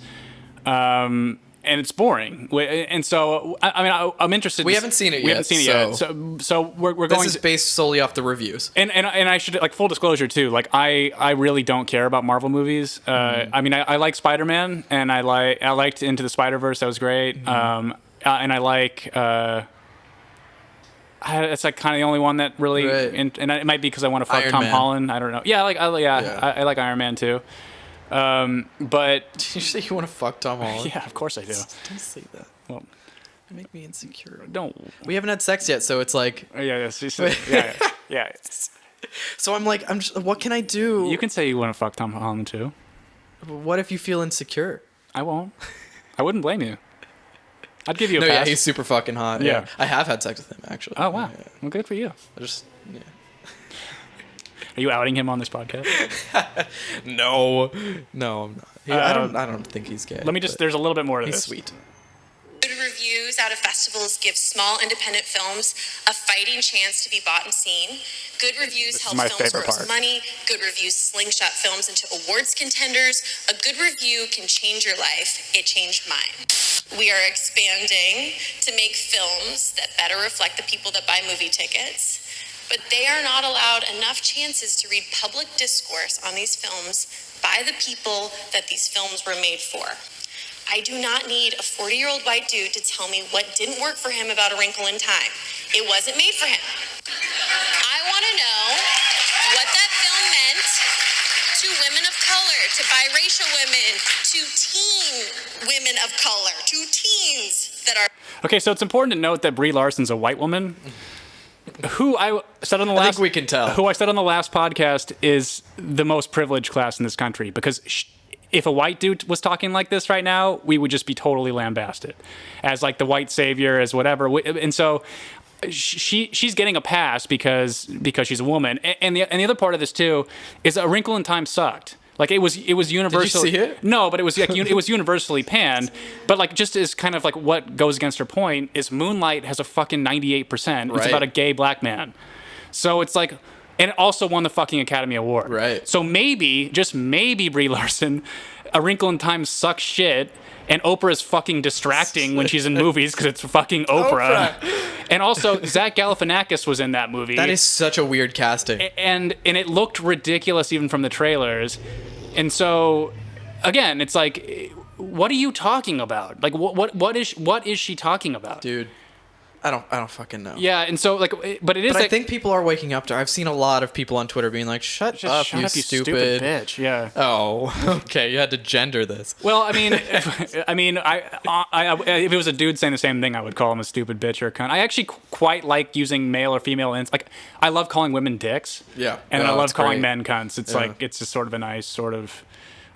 A: and it's boring. And so, I mean, I'm interested.
B: We haven't seen it yet.
A: So we're going.
B: This is based solely off the reviews.
A: And I should, like, full disclosure too. Like, I really don't care about Marvel movies. I mean, I like Spider-Man, and I liked Into the Spider-Verse. That was great. And I like. It's like kind of the only one that really, and it might be because I want to fuck
B: Iron
A: Tom
B: Man.
A: Holland. I don't know. Yeah, I like Iron Man too. But
B: Did you say you want to fuck Tom Holland?
A: yeah, of course I do.
B: Don't say that.
A: Well,
B: You make me insecure.
A: don't.
B: We haven't had sex yet, so it's like.
A: Yeah.
B: So I'm like, what can I do?
A: You can say you want to fuck Tom Holland too.
B: What if you feel insecure?
A: I won't. I wouldn't blame you. I'd give you a
B: No,
A: pass.
B: yeah, he's super fucking hot.
A: Yeah.
B: I have had sex with him actually.
A: Oh wow.
B: Yeah.
A: Well, good for you.
B: I just. Yeah.
A: Are you outing him on this podcast?
B: No, I'm not. I don't think he's gay.
A: Let me just. There's a little bit more to
B: He's
A: this.
B: sweet.
C: Good reviews out of festivals give small independent films a fighting chance to be bought and seen. Good reviews help
A: my
C: films
A: favorite
C: raise
A: part.
C: money. Good reviews slingshot films into awards contenders. A good review can change your life. It changed mine. We are expanding to make films that better reflect the people that buy movie tickets, but they are not allowed enough chances to read public discourse on these films by the people that these films were made for. I do not need a 40-year-old white dude to tell me what didn't work for him about A Wrinkle in Time. It wasn't made for him. I want to know what that film meant to women of color, to biracial women, to teen women of color, to teens that are...
A: Okay, so it's important to note that Brie Larson's a white woman. Who I said on the last,
B: I think we can tell.
A: Who I said on the last podcast is the most privileged class in this country, because if a white dude was talking like this right now, we would just be totally lambasted as like the white savior, as whatever. And so she's getting a pass because she's a woman. And the other part of this too is A Wrinkle in Time sucked. Like it was universal.
B: Did you see it?
A: No, but it was like it was universally panned. But like just as kind of like what goes against her point is Moonlight has a fucking 98%. It's about a gay black man. So it's like, and it also won the fucking Academy Award.
B: Right.
A: So maybe, just maybe, Brie Larson, A Wrinkle in Time sucks shit, and Oprah is fucking distracting when she's in movies because it's fucking Oprah. And also, Zach Galifianakis was in that movie.
B: That is such a weird casting.
A: And it looked ridiculous even from the trailers. And so, again, it's like, what are you talking about? Like, what is she talking about?
B: Dude, I don't fucking know.
A: Yeah, and so, like, but it is.
B: But
A: like,
B: I think people are waking up to her. I've seen a lot of people on Twitter being like, shut up, you stupid
A: bitch. Yeah.
B: Oh, okay. You had to gender this.
A: Well, I mean, if it was a dude saying the same thing, I would call him a stupid bitch or a cunt. I actually quite like using male or female ends. Like, I love calling women dicks.
B: Yeah.
A: And I love calling men cunts. It's like, it's just sort of a nice sort of,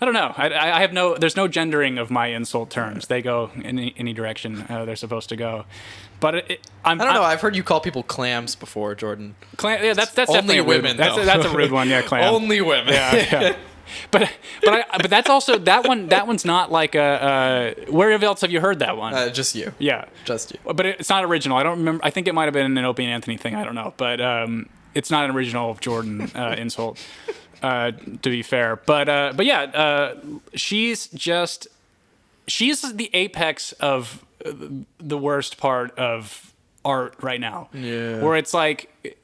A: I don't know. I have there's no gendering of my insult terms. They go in any direction they're supposed to go. But I don't
B: know. I've heard you call people clams before, Jordan.
A: Yeah, that's
B: only
A: definitely
B: women.
A: That's a rude one. Yeah, clam.
B: Only women.
A: Yeah. But that's also that one's not like a. Where else have you heard that one?
B: Just you.
A: Yeah,
B: just you.
A: But it's not original. I don't remember. I think it might have been an Opie and Anthony thing. I don't know. But it's not an original Jordan insult. To be fair, but yeah, she's the apex of the worst part of art right now.
B: Yeah.
A: Where it's like,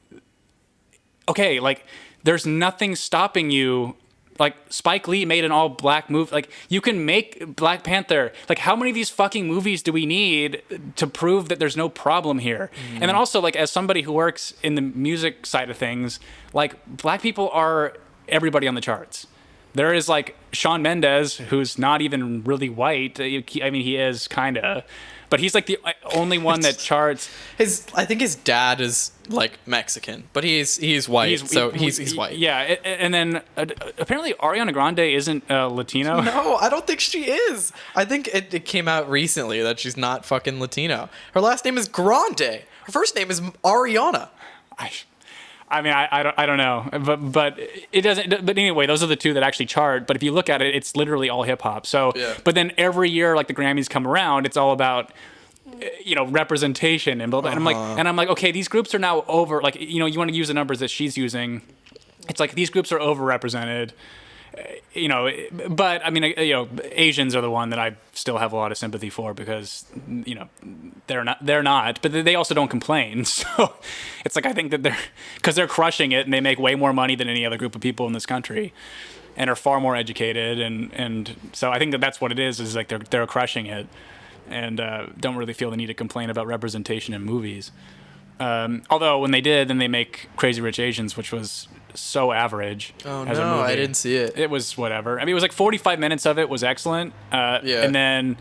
A: okay, like there's nothing stopping you. Like Spike Lee made an all black movie. Like you can make Black Panther. Like how many of these fucking movies do we need to prove that there's no problem here? And then also like as somebody who works in the music side of things, like black people are everybody on the charts. There is like Shawn Mendes, who's not even really white. I mean, he is kind of, but he's like the only one that charts.
B: I think his dad is like Mexican, but he's white, he's white.
A: Yeah, and then apparently Ariana Grande isn't Latino.
B: No, I don't think she is. I think it came out recently that she's not fucking Latino. Her last name is Grande. Her first name is Ariana.
A: I mean, I don't know, but it doesn't. But anyway, those are the two that actually chart. But if you look at it, it's literally all hip hop. So,
B: yeah.
A: But then every year, like the Grammys come around, it's all about, representation and blah, blah. And I'm like, okay, these groups are now over. Like, you want to use the numbers that she's using. It's like these groups are overrepresented. But I mean, Asians are the one that I still have a lot of sympathy for because, they're not, but they also don't complain. So it's like, I think that because they're crushing it and they make way more money than any other group of people in this country and are far more educated. And so I think that's what it is like they're crushing it and don't really feel the need to complain about representation in movies. Although when they did, then they make Crazy Rich Asians, which was so average.
B: Oh
A: as a
B: no,
A: movie.
B: I didn't see it.
A: It was whatever. I mean, it was like 45 minutes of it was excellent.
B: Yeah.
A: And then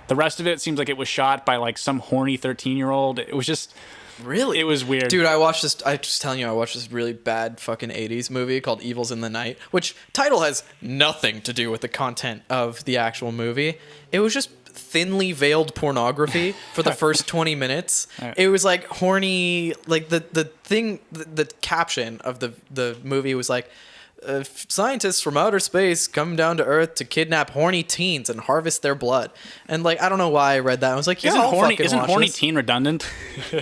A: the rest of it seems like it was shot by like some horny 13-year-old. It was just
B: really.
A: It was weird.
B: Dude, I watched this. I just telling you, I watched this really bad fucking 80s movie called Evils in the Night, which title has nothing to do with the content of the actual movie. It was just thinly veiled pornography for the first 20 minutes. It was like horny, like the caption of the movie was like, scientists from outer space come down to Earth to kidnap horny teens and harvest their blood. And like, I don't know why I read that. I was like, yeah, isn't
A: horny teen redundant?
B: I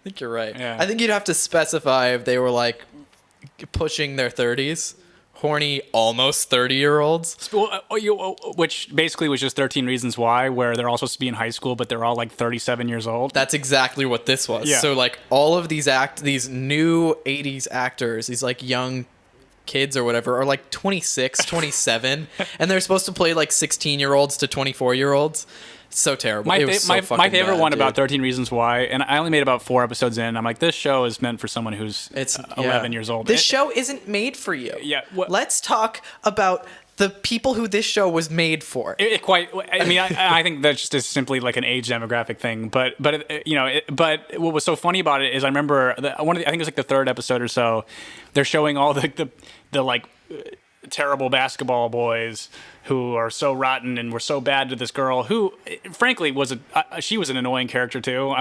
B: think you're right.
A: Yeah.
B: I think you'd have to specify if they were like pushing their 30s. Horny, almost 30-year-olds.
A: Which basically was just 13 Reasons Why, where they're all supposed to be in high school, but they're all like 37 years old.
B: That's exactly what this was.
A: Yeah.
B: So like all of these new 80s actors, these like young kids or whatever, are like 26, 27, and they're supposed to play like 16-year-olds to 24-year-olds. So terrible.
A: My favorite
B: bad,
A: one
B: dude.
A: about 13 Reasons Why, and I only made about 4 episodes in. I'm like, this show is meant for someone who's 11 years old.
B: This show isn't made for you.
A: Yeah.
B: Let's talk about the people who this show was made for.
A: I think that's just simply like an age demographic thing. But what was so funny about it is I remember I think it was like the third episode or so. They're showing all the like terrible basketball boys who are so rotten and were so bad to this girl who, frankly, she was an annoying character too.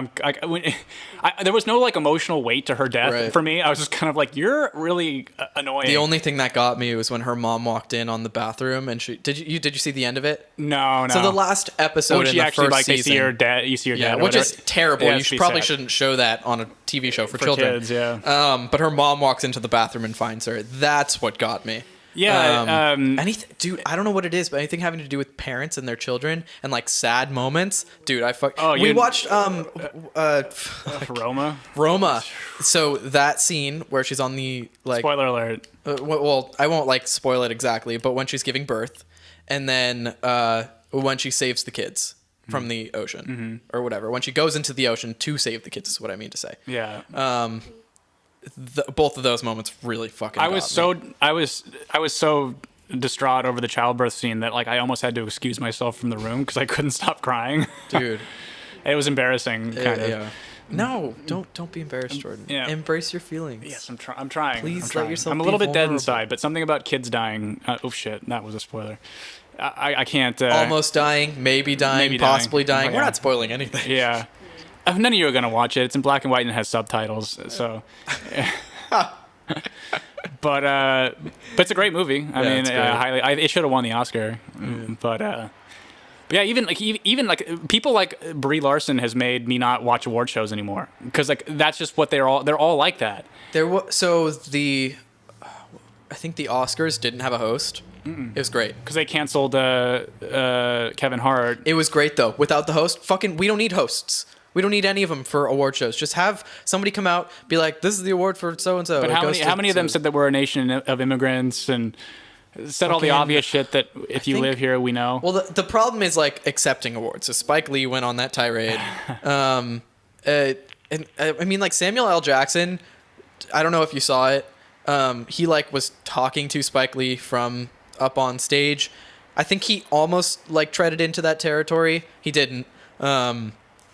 A: There was no like emotional weight to her death for me. I was just kind of like, you're really annoying.
B: The only thing that got me was when her mom walked in on the bathroom and did you see the end of it?
A: No.
B: So the last episode in the first season,
A: you see her dad,
B: which is terrible. Yeah, you probably shouldn't show that on a TV show for children.
A: Kids, yeah.
B: But her mom walks into the bathroom and finds her. That's what got me.
A: Yeah,
B: anything, dude. I don't know what it is, but anything having to do with parents and their children and like sad moments, dude. We watched Roma. So that scene where she's on the like
A: spoiler alert.
B: Well, I won't like spoil it exactly, but when she's giving birth, and then when she saves the kids from the ocean or whatever, when she goes into the ocean to save the kids, is what I mean to say.
A: Yeah.
B: Both of those moments really fucking.
A: I was so distraught over the childbirth scene that like I almost had to excuse myself from the room because I couldn't stop crying.
B: Dude,
A: it was embarrassing. Kind of.
B: Yeah. No, don't be embarrassed, Jordan.
A: Yeah.
B: Embrace your feelings.
A: Yes, I'm trying.
B: Please let yourself.
A: I'm a little bit dead inside, but something about kids dying. Oh shit, that was a spoiler. I can't.
B: Almost dying, maybe dying, possibly dying.
A: Oh, yeah.
B: We're not spoiling anything.
A: Yeah. None of you are gonna watch it. It's in black and white and it has subtitles. So, but it's a great movie. I mean, it should have won the Oscar. But yeah, even people like Brie Larson has made me not watch award shows anymore because like that's just what they're all like that.
B: I think the Oscars didn't have a host. It was great
A: because they canceled Kevin Hart.
B: It was great though. Without the host, we don't need hosts. We don't need any of them for award shows. Just have somebody come out, be like, "This is the award for so and so."
A: But how many of them said that we're a nation of immigrants and said all the obvious shit that if you live here, we know?
B: Well, the problem is like accepting awards. So Spike Lee went on that tirade, and I mean like Samuel L. Jackson. I don't know if you saw it. He like was talking to Spike Lee from up on stage. I think he almost like treaded into that territory. He didn't.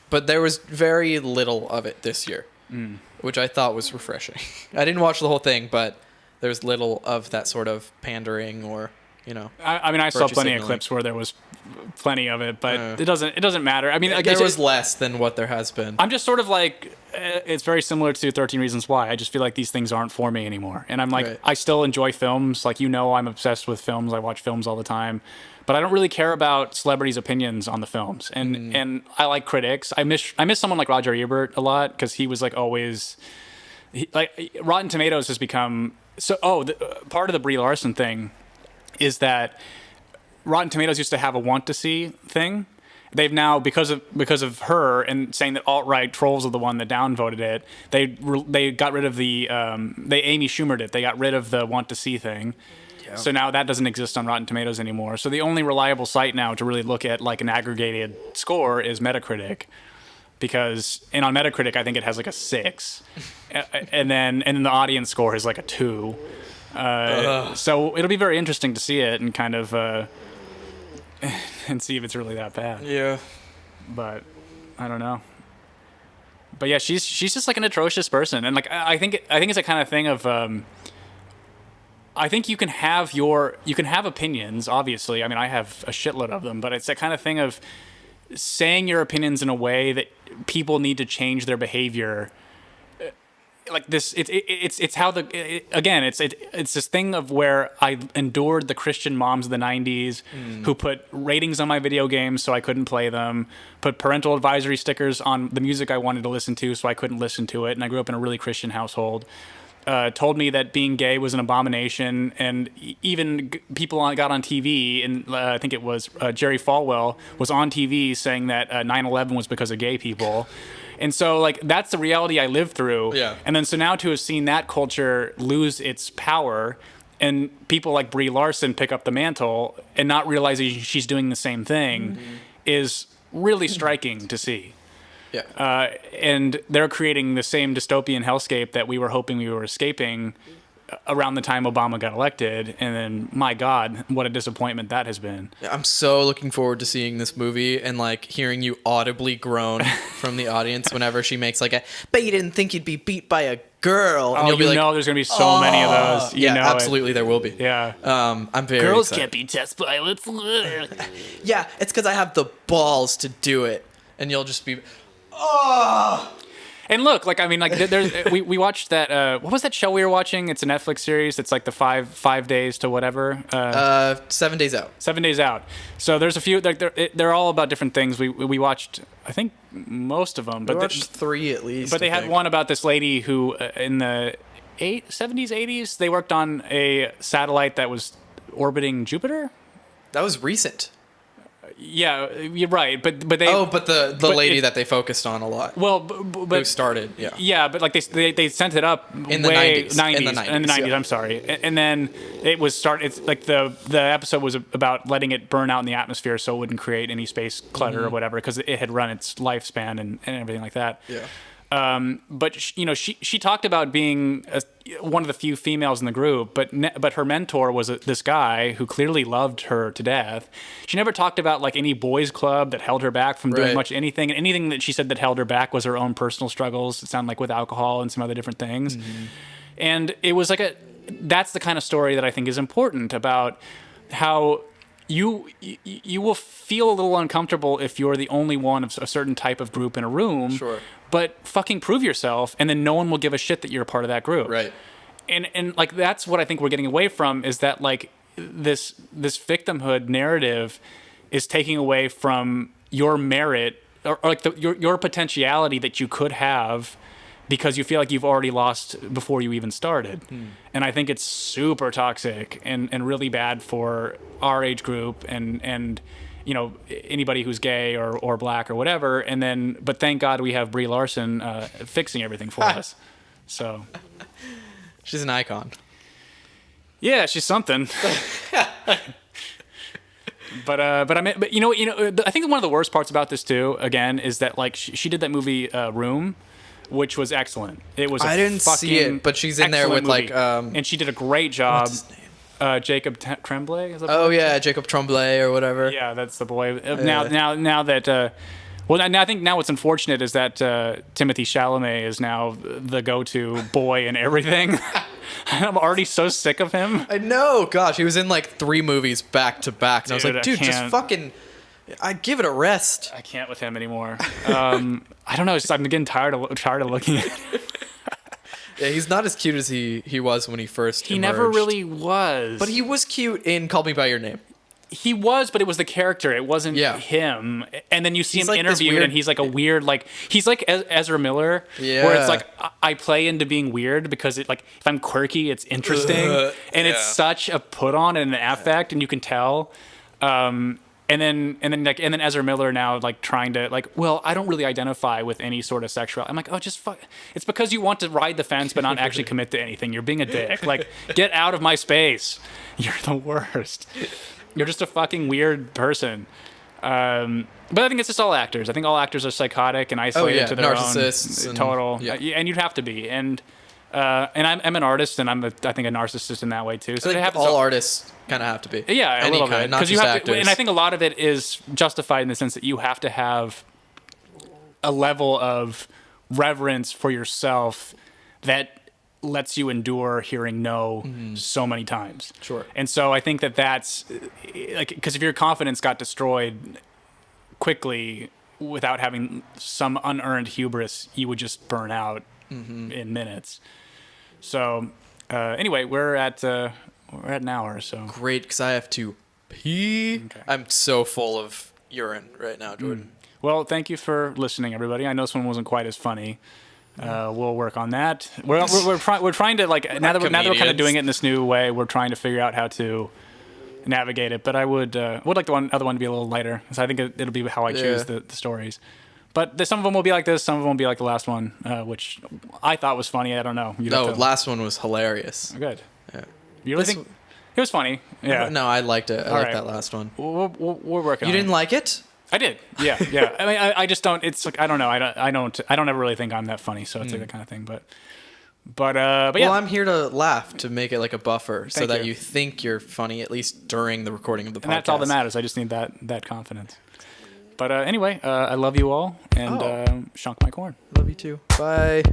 B: But there was very little of it this year, which I thought was refreshing. I didn't watch the whole thing, but there's little of that sort of pandering or,
A: I mean, I saw plenty of clips where there was plenty of it, but it doesn't matter. I mean,
B: there was less than what there has been.
A: I'm just sort of like, it's very similar to 13 Reasons Why. I just feel like these things aren't for me anymore. And I'm like, I still enjoy films. Like, I'm obsessed with films. I watch films all the time. But I don't really care about celebrities' opinions on the films, and I like critics. I miss someone like Roger Ebert a lot because he was like always, Rotten Tomatoes has become so. Part of the Brie Larson thing is that Rotten Tomatoes used to have a want to see thing. They've now because of her and saying that alt-right trolls are the one that downvoted it. They got rid of the they Amy Schumer'd it. They got rid of the want to see thing. So now that doesn't exist on Rotten Tomatoes anymore. So the only reliable site now to really look at like an aggregated score is Metacritic, and on Metacritic I think it has like a 6, and then the audience score is like a 2. So it'll be very interesting to see it and kind of and see if it's really that bad.
B: Yeah,
A: but I don't know. But yeah, she's just like an atrocious person, and like I think it's a kind of thing of. I think you can have opinions, obviously. I mean, I have a shitload of them, but it's that kind of thing of saying your opinions in a way that people need to change their behavior. Like this, it's how it's this thing of where I endured the Christian moms of the 90s who put ratings on my video games so I couldn't play them, put parental advisory stickers on the music I wanted to listen to so I couldn't listen to it, and I grew up in a really Christian household. Told me that being gay was an abomination, and even people got on TV, and I think it was Jerry Falwell was on TV saying that 9/11 was because of gay people. And so, like, that's the reality I lived through.
B: Yeah.
A: And then so now to have seen that culture lose its power and people like Brie Larson pick up the mantle and not realizing she's doing the same thing is really striking to see.
B: Yeah.
A: And they're creating the same dystopian hellscape that we were hoping we were escaping around the time Obama got elected, and then my God, what a disappointment that has been.
B: I'm so looking forward to seeing this movie and like hearing you audibly groan from the audience whenever she makes like a, but you didn't think you'd be beat by a girl. And
A: you'll be like, there's gonna be so many of those. You know
B: absolutely, there will be.
A: Yeah.
B: I'm very
A: Girls
B: excited.
A: can't be test pilots.
B: Yeah, it's because I have the balls to do it, and you'll just be,
A: And look, like, I mean, like, there's we watched that. What was that show we were watching? It's a Netflix series. It's like the five days to whatever.
B: 7 days out.
A: 7 days out. So there's a few. Like, they're all about different things. We watched, I think, most of them. But
B: we watched 3 at least.
A: But they had one about this lady who, in the 70s, 80s, they worked on a satellite that was orbiting Jupiter.
B: That was recent.
A: Yeah, you're right, but they.
B: Oh, but the lady that they focused on a lot.
A: Well, but
B: who started? Yeah.
A: Yeah, but like they sent it up
B: in the 90s. In the 90s.
A: Yeah. I'm sorry, and then it was It's like the episode was about letting it burn out in the atmosphere so it wouldn't create any space clutter or whatever, because it had run its lifespan and everything like that.
B: Yeah.
A: But she talked about being one of the few females in the group, but her mentor was this guy who clearly loved her to death. She never talked about like any boys club that held her back from doing much anything. And anything that she said that held her back was her own personal struggles. It sounded like with alcohol and some other different things. Mm-hmm. And it was like that's the kind of story that I think is important about how you will feel a little uncomfortable if you're the only one of a certain type of group in a room.
B: Sure.
A: But fucking prove yourself, and then no one will give a shit that you're a part of that group.
B: Right.
A: And like that's what I think we're getting away from, is that like this victimhood narrative is taking away from your merit or like your potentiality that you could have, because you feel like you've already lost before you even started. And I think it's super toxic and really bad for our age group and you know, anybody who's gay or black or whatever. And then, but thank God we have Brie Larson fixing everything for us. So
B: she's an icon.
A: Yeah, she's something. But I mean, but you know, I think one of the worst parts about this too, again, is that like she did that movie Room, which was excellent. It was.
B: I didn't see it, but she's in there with
A: movie.
B: like,
A: and she did a great job.
B: What's his name?
A: Jacob Tremblay. Is that
B: oh yeah, Jacob Tremblay or whatever.
A: Yeah, that's the boy. Now that. Well, I think now what's unfortunate is that Timothée Chalamet is now the go-to boy in everything. I'm already so sick of him.
B: I know. Gosh, he was in like 3 movies back to back, and I was like, dude, just
A: can't.
B: fucking. I give it a rest.
A: I can't with him anymore. I don't know. It's just, I'm getting tired of looking at it.
B: Yeah, he's not as cute as he was when he first
A: He
B: emerged.
A: never really was.
B: But he was cute in Call Me By Your Name.
A: He was, but it was the character. It wasn't him. And then you see him like interviewed, and he's like a weird, like he's like Ezra Miller, where it's like I play into being weird because it like if I'm quirky, it's interesting, and it's such a put on and an affect, and you can tell. And then Ezra Miller now like trying to like, well, I don't really identify with any sort of sexuality. I'm like, oh, just fuck. It's because you want to ride the fence but not actually commit to anything. You're being a dick. Like, get out of my space. You're the worst. You're just a fucking weird person. But I think it's just all actors. I think all actors are psychotic and isolated to their
B: narcissists
A: own total. And you'd have to be. And I'm an artist, and I think a narcissist in that way too. So
B: I think all artists kind of have to be.
A: Yeah,
B: any
A: a little
B: kind,
A: bit.
B: not just
A: you have
B: actors.
A: to, and I think a lot of it is justified in the sense that you have to have a level of reverence for yourself that lets you endure hearing no so many times.
B: Sure.
A: And so I think that's like, because if your confidence got destroyed quickly without having some unearned hubris, you would just burn out in minutes. So anyway, we're at an hour. So
B: great, because I have to pee. Okay. I'm so full of urine right now, Jordan.
A: Well, thank you for listening, everybody. I know this one wasn't quite as funny. We'll work on that. We're trying to like now that we're kind of doing it in this new way. We're trying to figure out how to navigate it. But I would like the other one to be a little lighter, because I think it'll be how I choose the stories. But some of them will be like this. Some of them will be like the last one, which I thought was funny. I don't know.
B: Last one was hilarious.
A: Good. Yeah. You really think it was funny? Yeah.
B: No, I liked it. I liked that last one.
A: We're working.
B: You didn't like it?
A: I did. Yeah. I mean, I just don't. It's like I don't know. I don't ever really think I'm that funny. So it's like that kind of thing. But yeah.
B: Well, I'm here to laugh, to make it like a buffer, so that
A: you.
B: you think you're funny, at least during the recording of the podcast.
A: And that's all that matters. I just need that confidence. But anyway, I love you all, and shunk my corn.
B: Love you too. Bye.